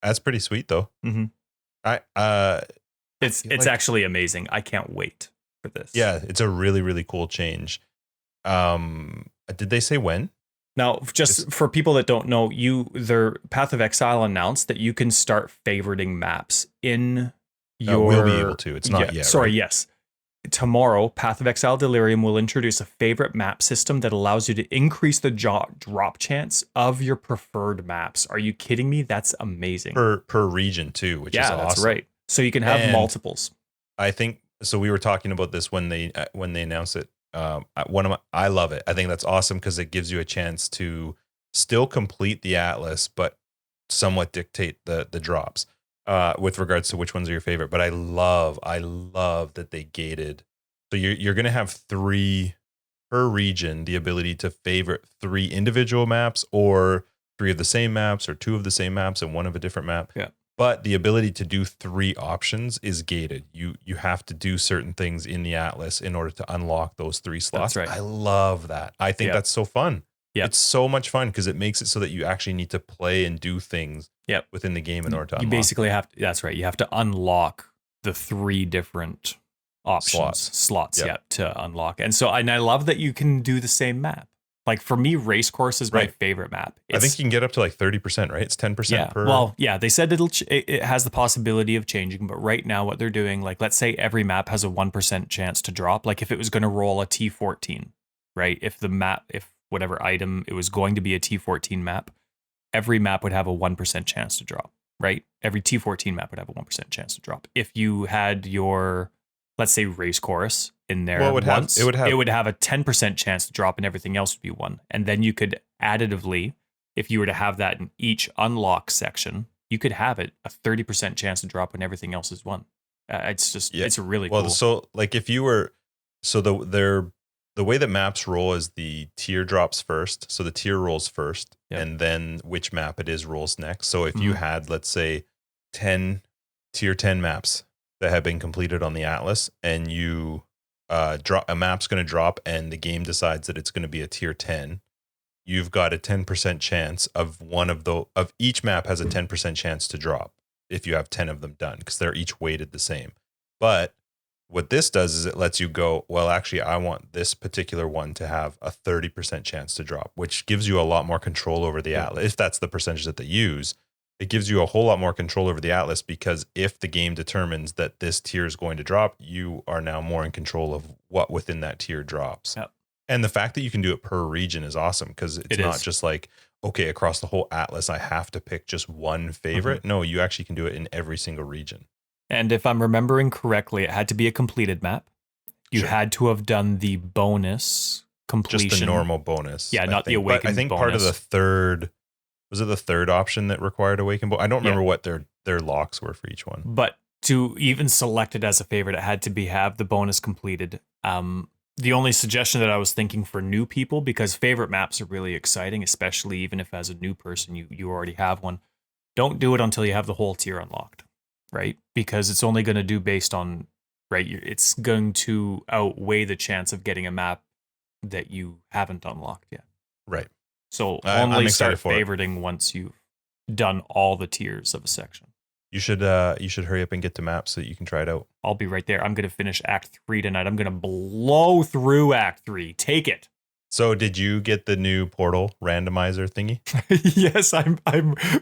That's pretty sweet, though. Mm-hmm. I It's feel like- actually amazing. I can't wait for this. Yeah, it's a really, really cool change. Did they say when? Now, just for people that don't know, their Path of Exile announced that you can start favoriting maps in your. We'll be able to. It's not yet. Sorry, right? yes. Tomorrow, Path of Exile Delirium will introduce a favorite map system that allows you to increase the drop chance of your preferred maps. Are you kidding me? That's amazing. Per region too, which is awesome. That's right. So you can have And multiples. I think so. We were talking about this when they announced it. I love it. I think that's awesome because it gives you a chance to still complete the atlas, but somewhat dictate the drops with regards to which ones are your favorite. But I love that they gated. So you're going to have 3 per region, the ability to favorite 3 individual maps or 3 of the same maps or 2 of the same maps and 1 of a different map. Yeah. But the ability to do 3 options is gated. You have to do certain things in the atlas in order to unlock those 3 slots. That's right. I love that. I think that's so fun. Yep. It's so much fun because it makes it so that you actually need to play and do things within the game in order to unlock. You basically have to, that's right. You have to unlock the 3 different options, slots to unlock. And I love that you can do the same map. Like for me, race course is my favorite map. I think you can get up to like 30%, right? It's 10% per. Well, yeah, they said it has the possibility of changing, but right now what they're doing, like let's say every map has a 1% chance to drop. Like if it was going to roll a T14, right? If whatever item it was going to be a T14 map, every map would have a 1% chance to drop, right? Every T14 map would have a 1% chance to drop. If you had your, let's say, race course in there, it would have a 10% chance to drop, and everything else would be 1. And then you could additively, if you were to have that in each unlock section, you could have it a 30% chance to drop when everything else is 1. It's just it's really cool. So like if you were the way that maps roll is the tier drops first. So the tier rolls first, and then which map it is rolls next. So if you had, let's say, 10 tier 10 maps that have been completed on the atlas, and you drop a map's going to drop, and the game decides that it's going to be a tier 10, you've got a 10% chance of each map has a 10% chance to drop if you have 10 of them done, because they're each weighted the same. But what this does is it lets you go, well, actually, I want this particular one to have a 30% chance to drop, which gives you a lot more control over the atlas. If that's the percentage that they use, it gives you a whole lot more control over the atlas, because if the game determines that this tier is going to drop, you are now more in control of what within that tier drops. Yep. And the fact that you can do it per region is awesome, because it's not just like, okay, across the whole atlas, I have to pick just one favorite. Mm-hmm. No, you actually can do it in every single region. And if I'm remembering correctly, it had to be a completed map. You had to have done the bonus completion. Just the normal bonus. Yeah, not the awakened bonus. I think part of the third, was it the third option that required awakened bonus? I don't remember what their locks were for each one. But to even select it as a favorite, it had to have the bonus completed. The only suggestion that I was thinking for new people, because favorite maps are really exciting, especially even if as a new person you already have one, don't do it until you have the whole tier unlocked. Right? Because it's only going to do based on, right? It's going to outweigh the chance of getting a map that you haven't unlocked yet. Right. So only start favoriting once you've done all the tiers of a section. You should hurry up and get to maps so that you can try it out. I'll be right there. I'm going to finish Act 3 tonight. I'm going to blow through Act 3. Take it. So did you get the new portal randomizer thingy? Yes, I'm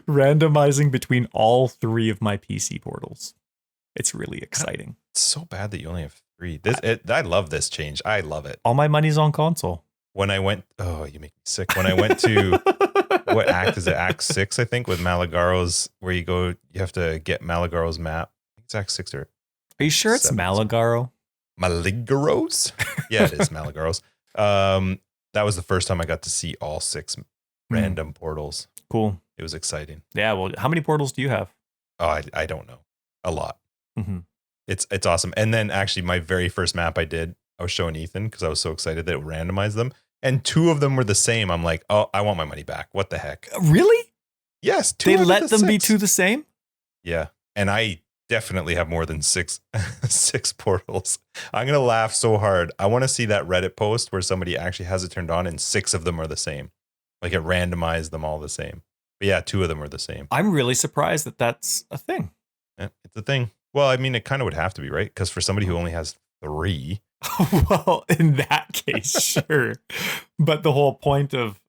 randomizing between all 3 of my PC portals. It's really exciting. It's so bad that you only have 3. I love this change. I love it. All my money's on console. When I went, you make me sick. When I went to, what act is it? Act 6, I think, with Malagaro's, where you have to get Malagaro's map. I think it's Act 6 or. Are you sure it's Malagaro? Malagaro's? Yeah, it is Malagaro's. That was the first time I got to see all 6 random portals. Cool. It was exciting. Yeah. Well, how many portals do you have? Oh, I don't know. A lot. Mm-hmm. It's awesome. And then actually my very first map I was showing Ethan because I was so excited that it randomized them. And 2 of them were the same. I'm like, oh, I want my money back. What the heck? Really? Yes. They let them be 2 the same? Yeah. And I definitely have more than 6 portals. I'm going to laugh so hard. I want to see that Reddit post where somebody actually has it turned on and 6 of them are the same. Like it randomized them all the same. But yeah, 2 of them are the same. I'm really surprised that that's a thing. Yeah, It's a thing. Well, I mean, it kind of would have to be, right? Because for somebody who only has 3. Well, in that case, sure. But the whole point of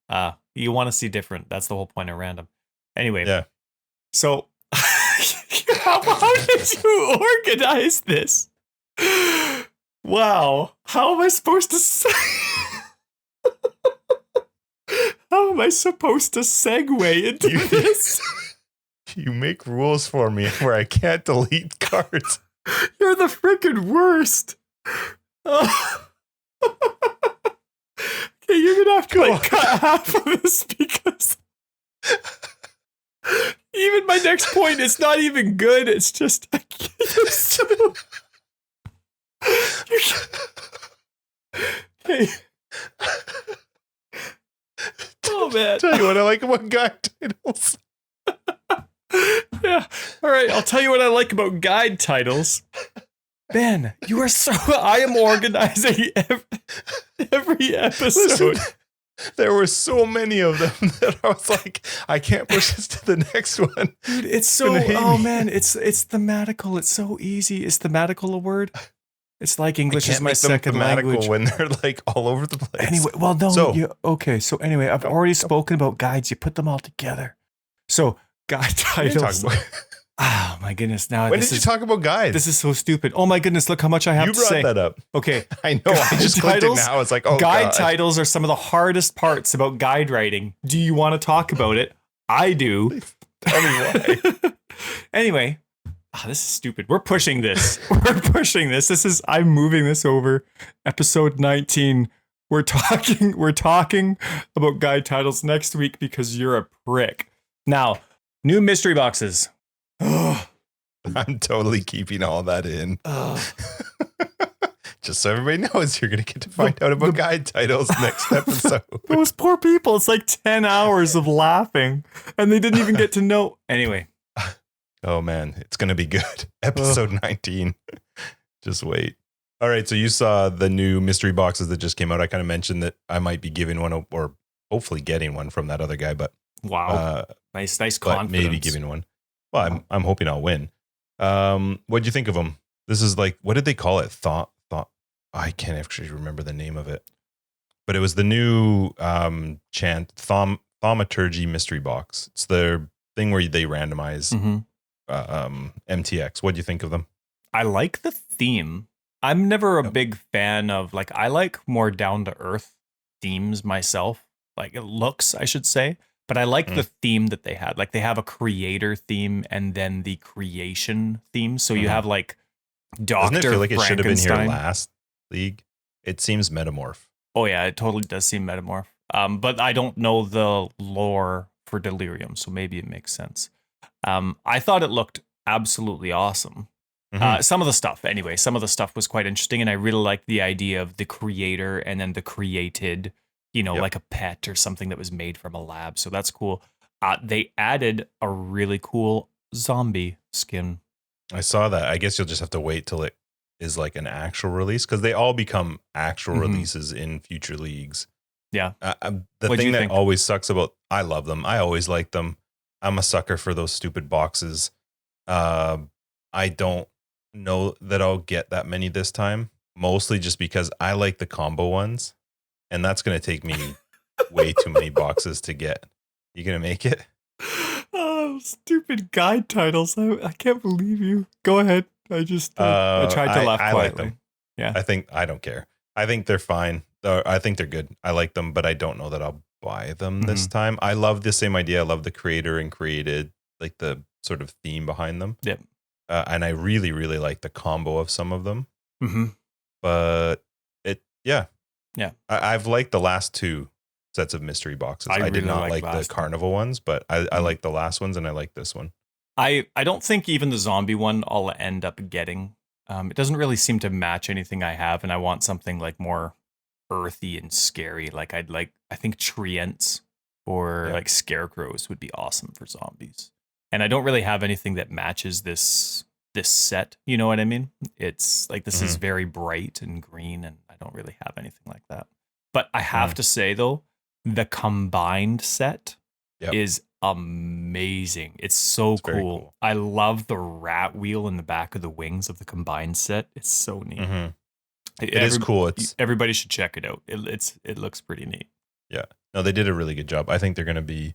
you want to see different. That's the whole point of random. Anyway. Yeah. So how did you organize this? Wow. How am I supposed to say? How am I supposed to segue into this? You make rules for me where I can't delete cards. You're the freaking worst. Okay, you're gonna have to cut half of this because even my next point is not even good. It's just okay. Oh man! Tell you what I like about guide titles. Yeah. All right. I'll tell you what I like about guide titles. Ben, you are so. I am organizing every episode. Listen, there were so many of them that I was like, I can't push this to the next one. Dude, it's so. Oh man, it's thematical. It's so easy. Is thematical a word? It's like English is my second language. When they're like all over the place. Anyway, well, no. So, okay. So anyway, I've already spoken about guides. You put them all together. So guide titles. Oh my goodness! Now when did you talk about guides? This is so stupid. Oh my goodness! Look how much I have to say. You brought that up. Okay, I know. I just clicked it now. It's like, oh, guide titles are some of the hardest parts about guide writing. Do you want to talk about it? I do. Please tell me why. Anyway, this is stupid. We're pushing this. We're pushing this. I'm moving this over. Episode 19. We're talking about guide titles next week because you're a prick. Now, new mystery boxes. I'm totally keeping all that in. Just so everybody knows, you're going to get to find out about guide titles next episode. Those poor people. It's like 10 hours of laughing, and they didn't even get to know. Anyway. Oh, man. It's going to be good. Episode 19. Just wait. All right. So you saw the new mystery boxes that just came out. I kind of mentioned that I might be giving one or hopefully getting one from that other guy. But wow. Nice confidence. Maybe giving one. Well, I'm hoping I'll win. What'd you think of them? This is like, what did they call it? Thought. I can't actually remember the name of it, but it was the new thaumaturgy mystery box. It's the thing where they randomize MTX. What do you think of them? I like the theme. I'm never a big fan of I like more down to earth themes myself. Like it looks, I should say. But I like the theme that they had. Like they have a creator theme and then the creation theme. So you have like Dr. Doesn't it feel like it should have been here Frankenstein. last league? It seems Metamorph. Oh yeah, it totally does seem Metamorph. But I don't know the lore for Delirium, so maybe it makes sense. I thought it looked absolutely awesome. Some of the stuff was quite interesting, and I really liked the idea of the creator and then the created. Like a pet or something that was made from a lab. So that's cool. They added a really cool zombie skin. I saw that. I guess you'll just have to wait till it is like an actual release because they all become actual releases in future leagues. Yeah. The thing that always sucks about, I love them. I always like them. I'm a sucker for those stupid boxes. I don't know that I'll get that many this time, mostly just because I like the combo ones. And that's going to take me way too many boxes to get. You going to make it? Oh, stupid guide titles. I can't believe you. Go ahead. I tried to laugh quietly. I like them. Yeah. I don't care. I think they're fine. I think they're good. I like them, but I don't know that I'll buy them this time. I love the same idea. I love the creator and created, like the sort of theme behind them. Yep. And I really, really like the combo of some of them. But yeah, I've liked the last 2 sets of mystery boxes. I did not like the carnival ones, but I like the last ones and I like this one. I don't think even the zombie one I'll end up getting. It doesn't really seem to match anything I have, and I want something like more earthy and scary. Like I think treants or like scarecrows would be awesome for zombies. And I don't really have anything that matches this set. You know what I mean? It's like this is very bright and green, and I don't really have anything like that. But I have to say though, the combined set is amazing. It's so It's very cool. I love the rat wheel in the back of the wings of the combined set. It's so neat. Mm-hmm. It is cool. Everybody should check it out. It looks pretty neat. Yeah. No, they did a really good job. I think they're gonna be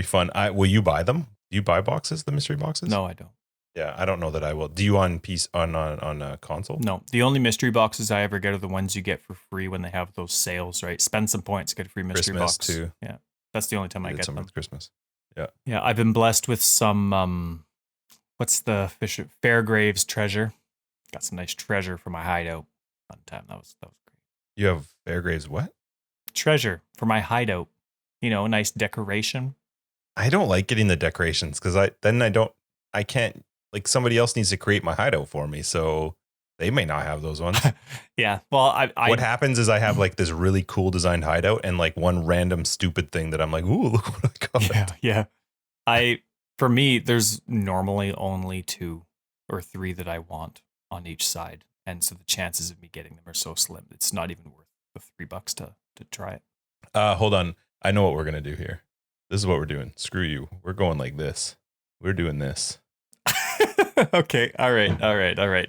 fun. Will you buy them? Do you buy boxes, the mystery boxes? No, I don't. Yeah, I don't know that I will. Do you on console? No, the only mystery boxes I ever get are the ones you get for free when they have those sales, right? Spend some points, get a free mystery Christmas box. too. Yeah, that's the only time I get them. With Christmas. Yeah. Yeah, I've been blessed with some, what's the fish? Fairgraves treasure. Got some nice treasure for my hideout. Fun time. That was great. You have Fairgraves what? Treasure for my hideout. You know, nice decoration. I don't like getting the decorations because I can't, like, somebody else needs to create my hideout for me. So they may not have those ones. Yeah. Well, what happens is I have like this really cool designed hideout and like one random stupid thing that I'm like, ooh, look what I got. Yeah. For me, there's normally only 2 or 3 that I want on each side. And so the chances of me getting them are so slim. It's not even worth the $3 to try it. Hold on. I know what we're going to do here. This is what we're doing. Screw you. We're going like this. We're doing this. Okay. All right.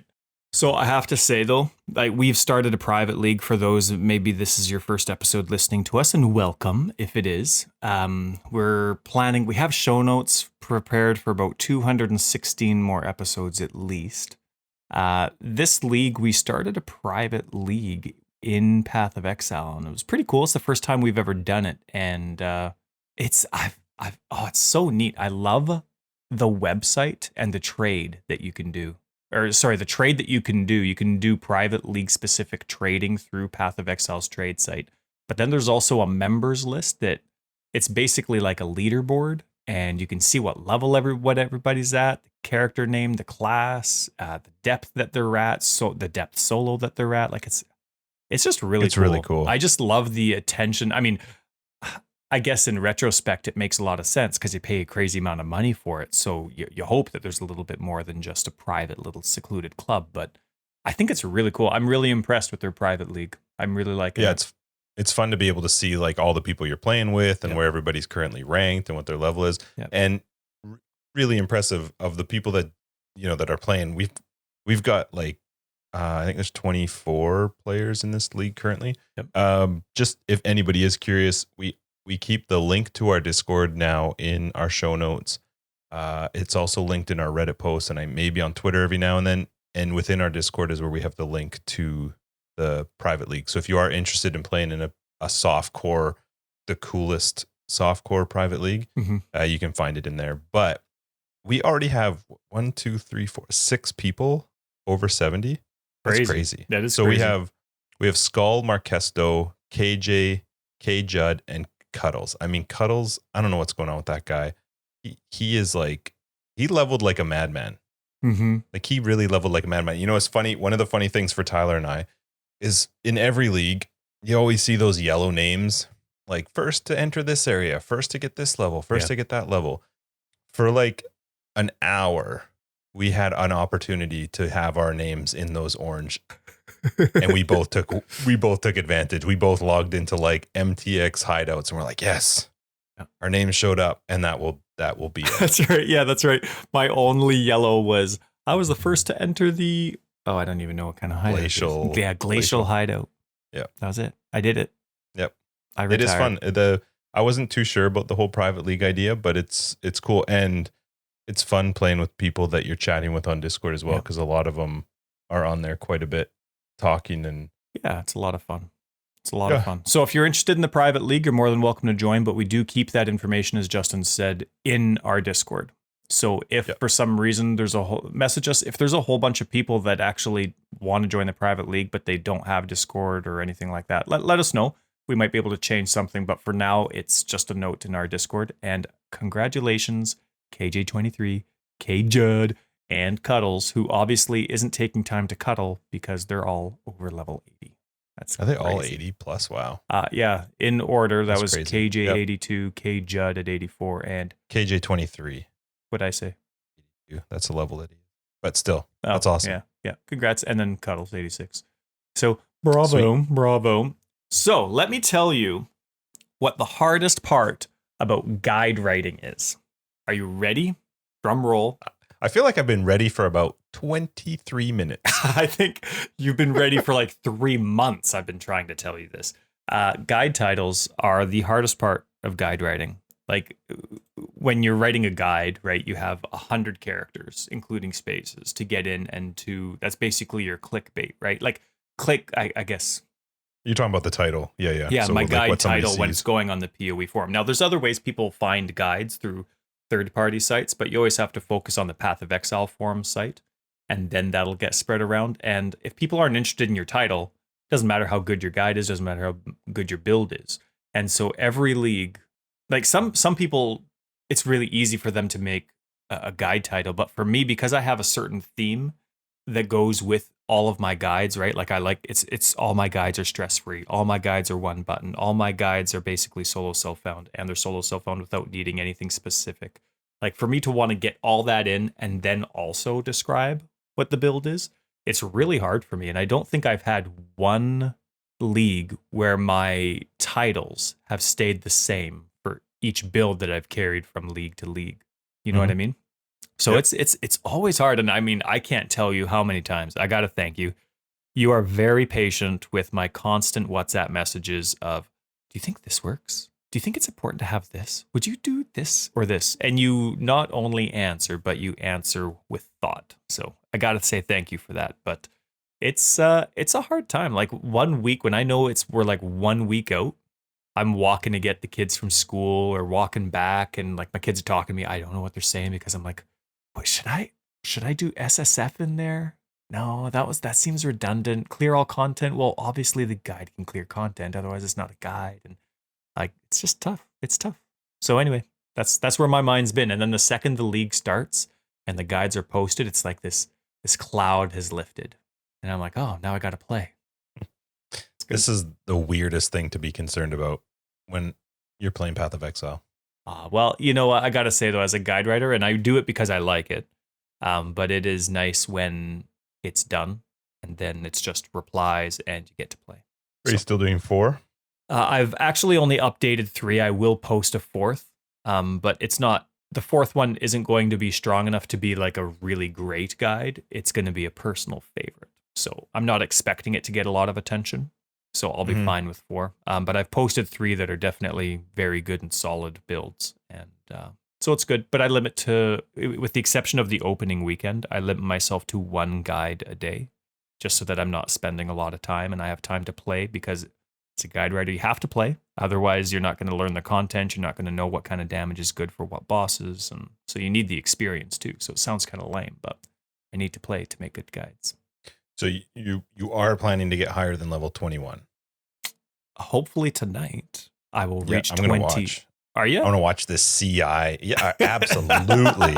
So I have to say, though, like, we've started a private league for those. Maybe this is your first episode listening to us, and welcome if it is. We're planning. We have show notes prepared for about 216 more episodes at least. This league, we started a private league in Path of Exile, and it was pretty cool. It's the first time we've ever done it, and it's so neat. I love the website and the trade that you can do. The trade that you can do. You can do private league specific trading through Path of Exile's trade site. But then there's also a members list that it's basically like a leaderboard, and you can see what level everybody's at, the character name, the class, the depth that they're at, so the depth solo that they're at. Like it's just really cool. Really cool. I just love the attention. I mean, I guess in retrospect, it makes a lot of sense because you pay a crazy amount of money for it. So you hope that there's a little bit more than just a private little secluded club. But I think it's really cool. I'm really impressed with their private league. I'm really liking it. Yeah, it's fun to be able to see like all the people you're playing with and where everybody's currently ranked and what their level is. Yep. And really impressive of the people that, that are playing. We've got like, I think there's 24 players in this league currently. Yep. Just if anybody is curious, we keep the link to our Discord now in our show notes. It's also linked in our Reddit post, and I may be on Twitter every now and then. And within our Discord is where we have the link to the private league. So if you are interested in playing in a soft core, the coolest soft core private league, you can find it in there. But we already have 6 people over 70. That's crazy. That is so crazy. we have Skull, Marquesto, KJ, K Judd, and Cuddles. I mean, Cuddles, I don't know what's going on with that guy. He is like, he leveled like a madman. Like he really leveled like a madman. It's funny. One of the funny things for Tyler and I is in every league, you always see those yellow names, like first to enter this area, first to get this level, first to get that level. For like an hour, we had an opportunity to have our names in those orange. And we both took advantage. We both logged into like MTX hideouts and we're like, yes, our names showed up, and that will be it. That's right. Yeah, that's right. My only yellow was I was the first to enter the I don't even know what kind of hideout. Glacial hideout. Yeah. That was it. I did it. Yep. I retired. It is fun. I wasn't too sure about the whole private league idea, but it's cool, and it's fun playing with people that you're chatting with on Discord as well, because a lot of them are on there quite a bit talking, and it's a lot of fun. Of fun. So if you're interested in the private league, you're more than welcome to join, but we do keep that information, as Justin said, in our Discord. So if for some reason message us, if there's a whole bunch of people that actually want to join the private league, but they don't have Discord or anything like that, let us know. We might be able to change something, but for now, it's just a note in our Discord. And congratulations, KJ23, K Judd, and Cuddles, who obviously isn't taking time to cuddle because they're all over level 80. Are they all 80 plus? Wow. Yeah, in order. That was crazy. KJ 82, K Judd at 84, and KJ 23. What'd I say? That's a level 80. But still, that's awesome. Yeah. Congrats. And then Cuddles 86. So bravo. So let me tell you what the hardest part about guide writing is. Are you ready? Drum roll. I feel like I've been ready for about 23 minutes. I think you've been ready for like 3 months. I've been trying to tell you this. Guide titles are the hardest part of guide writing. Like when you're writing a guide, right, you have 100 characters, including spaces, to get in and to, that's basically your clickbait, right? Like I guess. You're talking about the title. Yeah. Yeah, So my like guide title when it's going on the POE forum. Now, there's other ways people find guides through third-party sites, but you always have to focus on the Path of Exile forum site, and then that'll get spread around. And if people aren't interested in your title, it doesn't matter how good your guide is, doesn't matter how good your build is. And so every league, like some people, it's really easy for them to make a guide title. But for me, because I have a certain theme that goes with all of my guides, right? Like it's all my guides are stress-free. All my guides are one button. All my guides are basically solo self-found, and they're solo self-found without needing anything specific. Like for me to want to get all that in and then also describe what the build is, it's really hard for me. And I don't think I've had one league where my titles have stayed the same for each build that I've carried from league to league. You know what I mean? So yep. It's always hard. And I mean, I can't tell you how many times. I got to thank you. You are very patient with my constant WhatsApp messages of, do you think this works? Do you think it's important to have this? Would you do this or this? And you not only answer, but you answer with thought. So I got to say thank you for that. But it's a hard time. Like 1 week when I know we're like 1 week out, I'm walking to get the kids from school or walking back, and like my kids are talking to me. I don't know what they're saying because I'm like, wait, should I do SSF in there? No, that seems redundant. Clear all content. Well, obviously the guide can clear content, otherwise it's not a guide. And like it's just tough. It's tough. So anyway, that's where my mind's been. And then the second the league starts and the guides are posted, it's like this cloud has lifted. And I'm like, oh, now I got to play. This is the weirdest thing to be concerned about when you're playing Path of Exile. Well, you know what? I got to say, though, as a guide writer, and I do it because I like it, but it is nice when it's done and then it's just replies and you get to play. Are you still doing 4? I've actually only updated 3. I will post a 4th, but it's not. The 4th one isn't going to be strong enough to be like a really great guide. It's going to be a personal favorite. So I'm not expecting it to get a lot of attention. So I'll be fine with 4. But I've posted 3 that are definitely very good and solid builds. And so it's good. But I limit to, with the exception of the opening weekend, I limit myself to 1 guide a day, just so that I'm not spending a lot of time and I have time to play, because as a guide writer, you have to play. Otherwise, you're not going to learn the content. You're not going to know what kind of damage is good for what bosses. And so you need the experience too. So it sounds kind of lame, but I need to play to make good guides. So you are planning to get higher than level 21? Hopefully tonight I will reach 20. Watch. Are you? I want to watch this CI. Yeah, absolutely.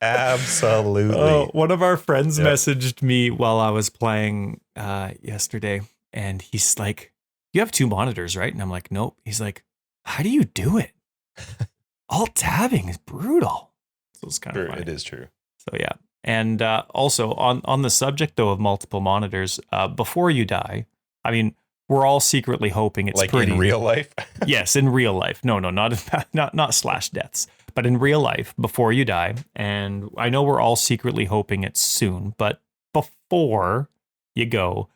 Absolutely. Oh, one of our friends messaged me while I was playing yesterday, and he's like, you have 2 monitors, right? And I'm like, nope. He's like, how do you do it? Alt tabbing is brutal. So it's kind of funny. It is true. So yeah. And also on the subject though of multiple monitors, before you die, I mean, we're all secretly hoping it's like pretty in real life. Yes, in real life. No, not slash deaths, but in real life before you die. And I know we're all secretly hoping it's soon, but before you go,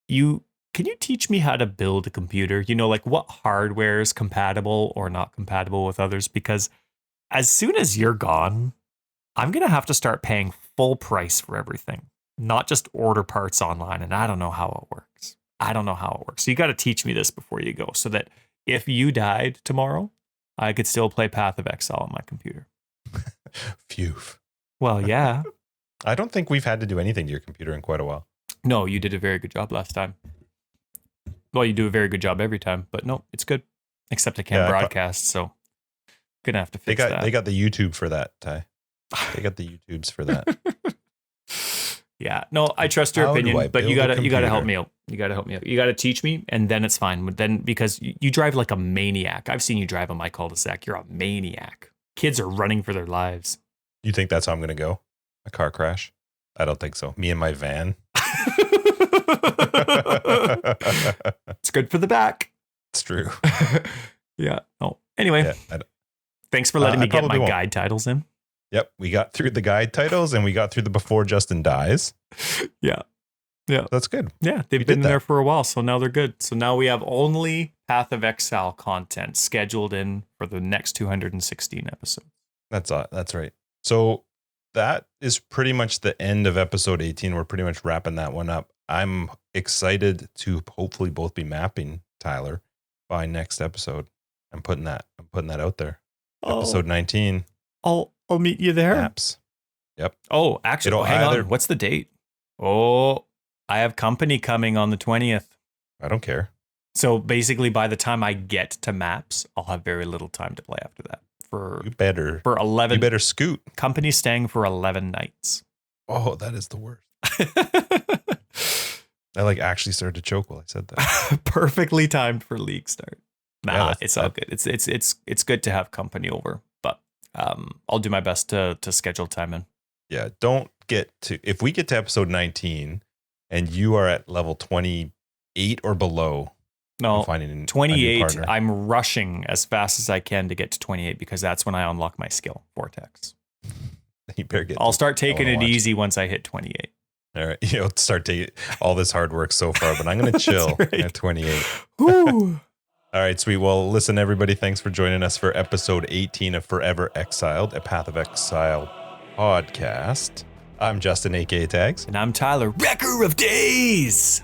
can you teach me how to build a computer? You know, like what hardware is compatible or not compatible with others? Because as soon as you're gone, I'm going to have to start paying full price for everything, not just order parts online. And I don't know how it works. So you got to teach me this before you go, so that if you died tomorrow, I could still play Path of Exile on my computer. Phew. Well, yeah. I don't think we've had to do anything to your computer in quite a while. No, you did a very good job last time. Well, you do a very good job every time, but no, it's good. Except I can't broadcast, so gonna have to fix that. They got the YouTube for that, Ty. They got the YouTubes for that. Yeah, no, I trust your opinion, but you gotta help me out. You gotta teach me, and then it's fine. But then, because you drive like a maniac. I've seen you drive on my cul-de-sac. You're a maniac. Kids are running for their lives. You think that's how I'm gonna go? A car crash? I don't think so. Me and my van. It's good for the back. It's true. Yeah. Oh, anyway. Yeah, Thanks for letting me get my probably won't. guide titles in. Yep, we got through the guide titles and we got through the before Justin dies. Yeah. That's good. Yeah, they've been there for a while, so now they're good. So now we have only Path of Exile content scheduled in for the next 216 episodes. That's right. So that is pretty much the end of episode 18. We're pretty much wrapping that one up. I'm excited to hopefully both be mapping Tyler by next episode. I'm putting that out there. Episode 19. I'll meet you there. Maps. Yep. Oh, actually, hang on. What's the date? Oh, I have company coming on the 20th. I don't care. So basically, by the time I get to maps, I'll have very little time to play after that. You better 11. You better scoot. Company staying for 11 nights. Oh, that is the worst. I actually started to choke while I said that. Perfectly timed for league start. Nah, Yeah, it's all good. It's good to have company over, but I'll do my best to schedule time in. Yeah, don't get to if we get to episode 19 and you are at level 28 or below. No, finding 28. I'm rushing as fast as I can to get to 28 because that's when I unlock my skill, Vortex. You better get. I'll start taking it easy once I hit 28. All right, you'll start taking all this hard work so far, but I'm going to chill at 28. Woo. All right, sweet. Well, listen, everybody, thanks for joining us for episode 18 of Forever Exiled, a Path of Exile podcast. I'm Justin, aka Tags. And I'm Tyler, Wrecker of Days.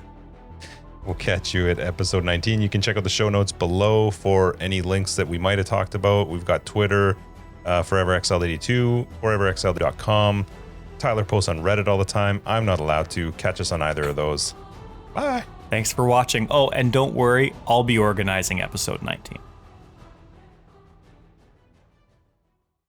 We'll catch you at episode 19. You can check out the show notes below for any links that we might have talked about. We've got Twitter, Forever Exiled 82, foreverexiled.com. Tyler posts on Reddit all the time. I'm not allowed to. Catch us on either of those. Bye. Thanks for watching. Oh, and don't worry, I'll be organizing episode 19.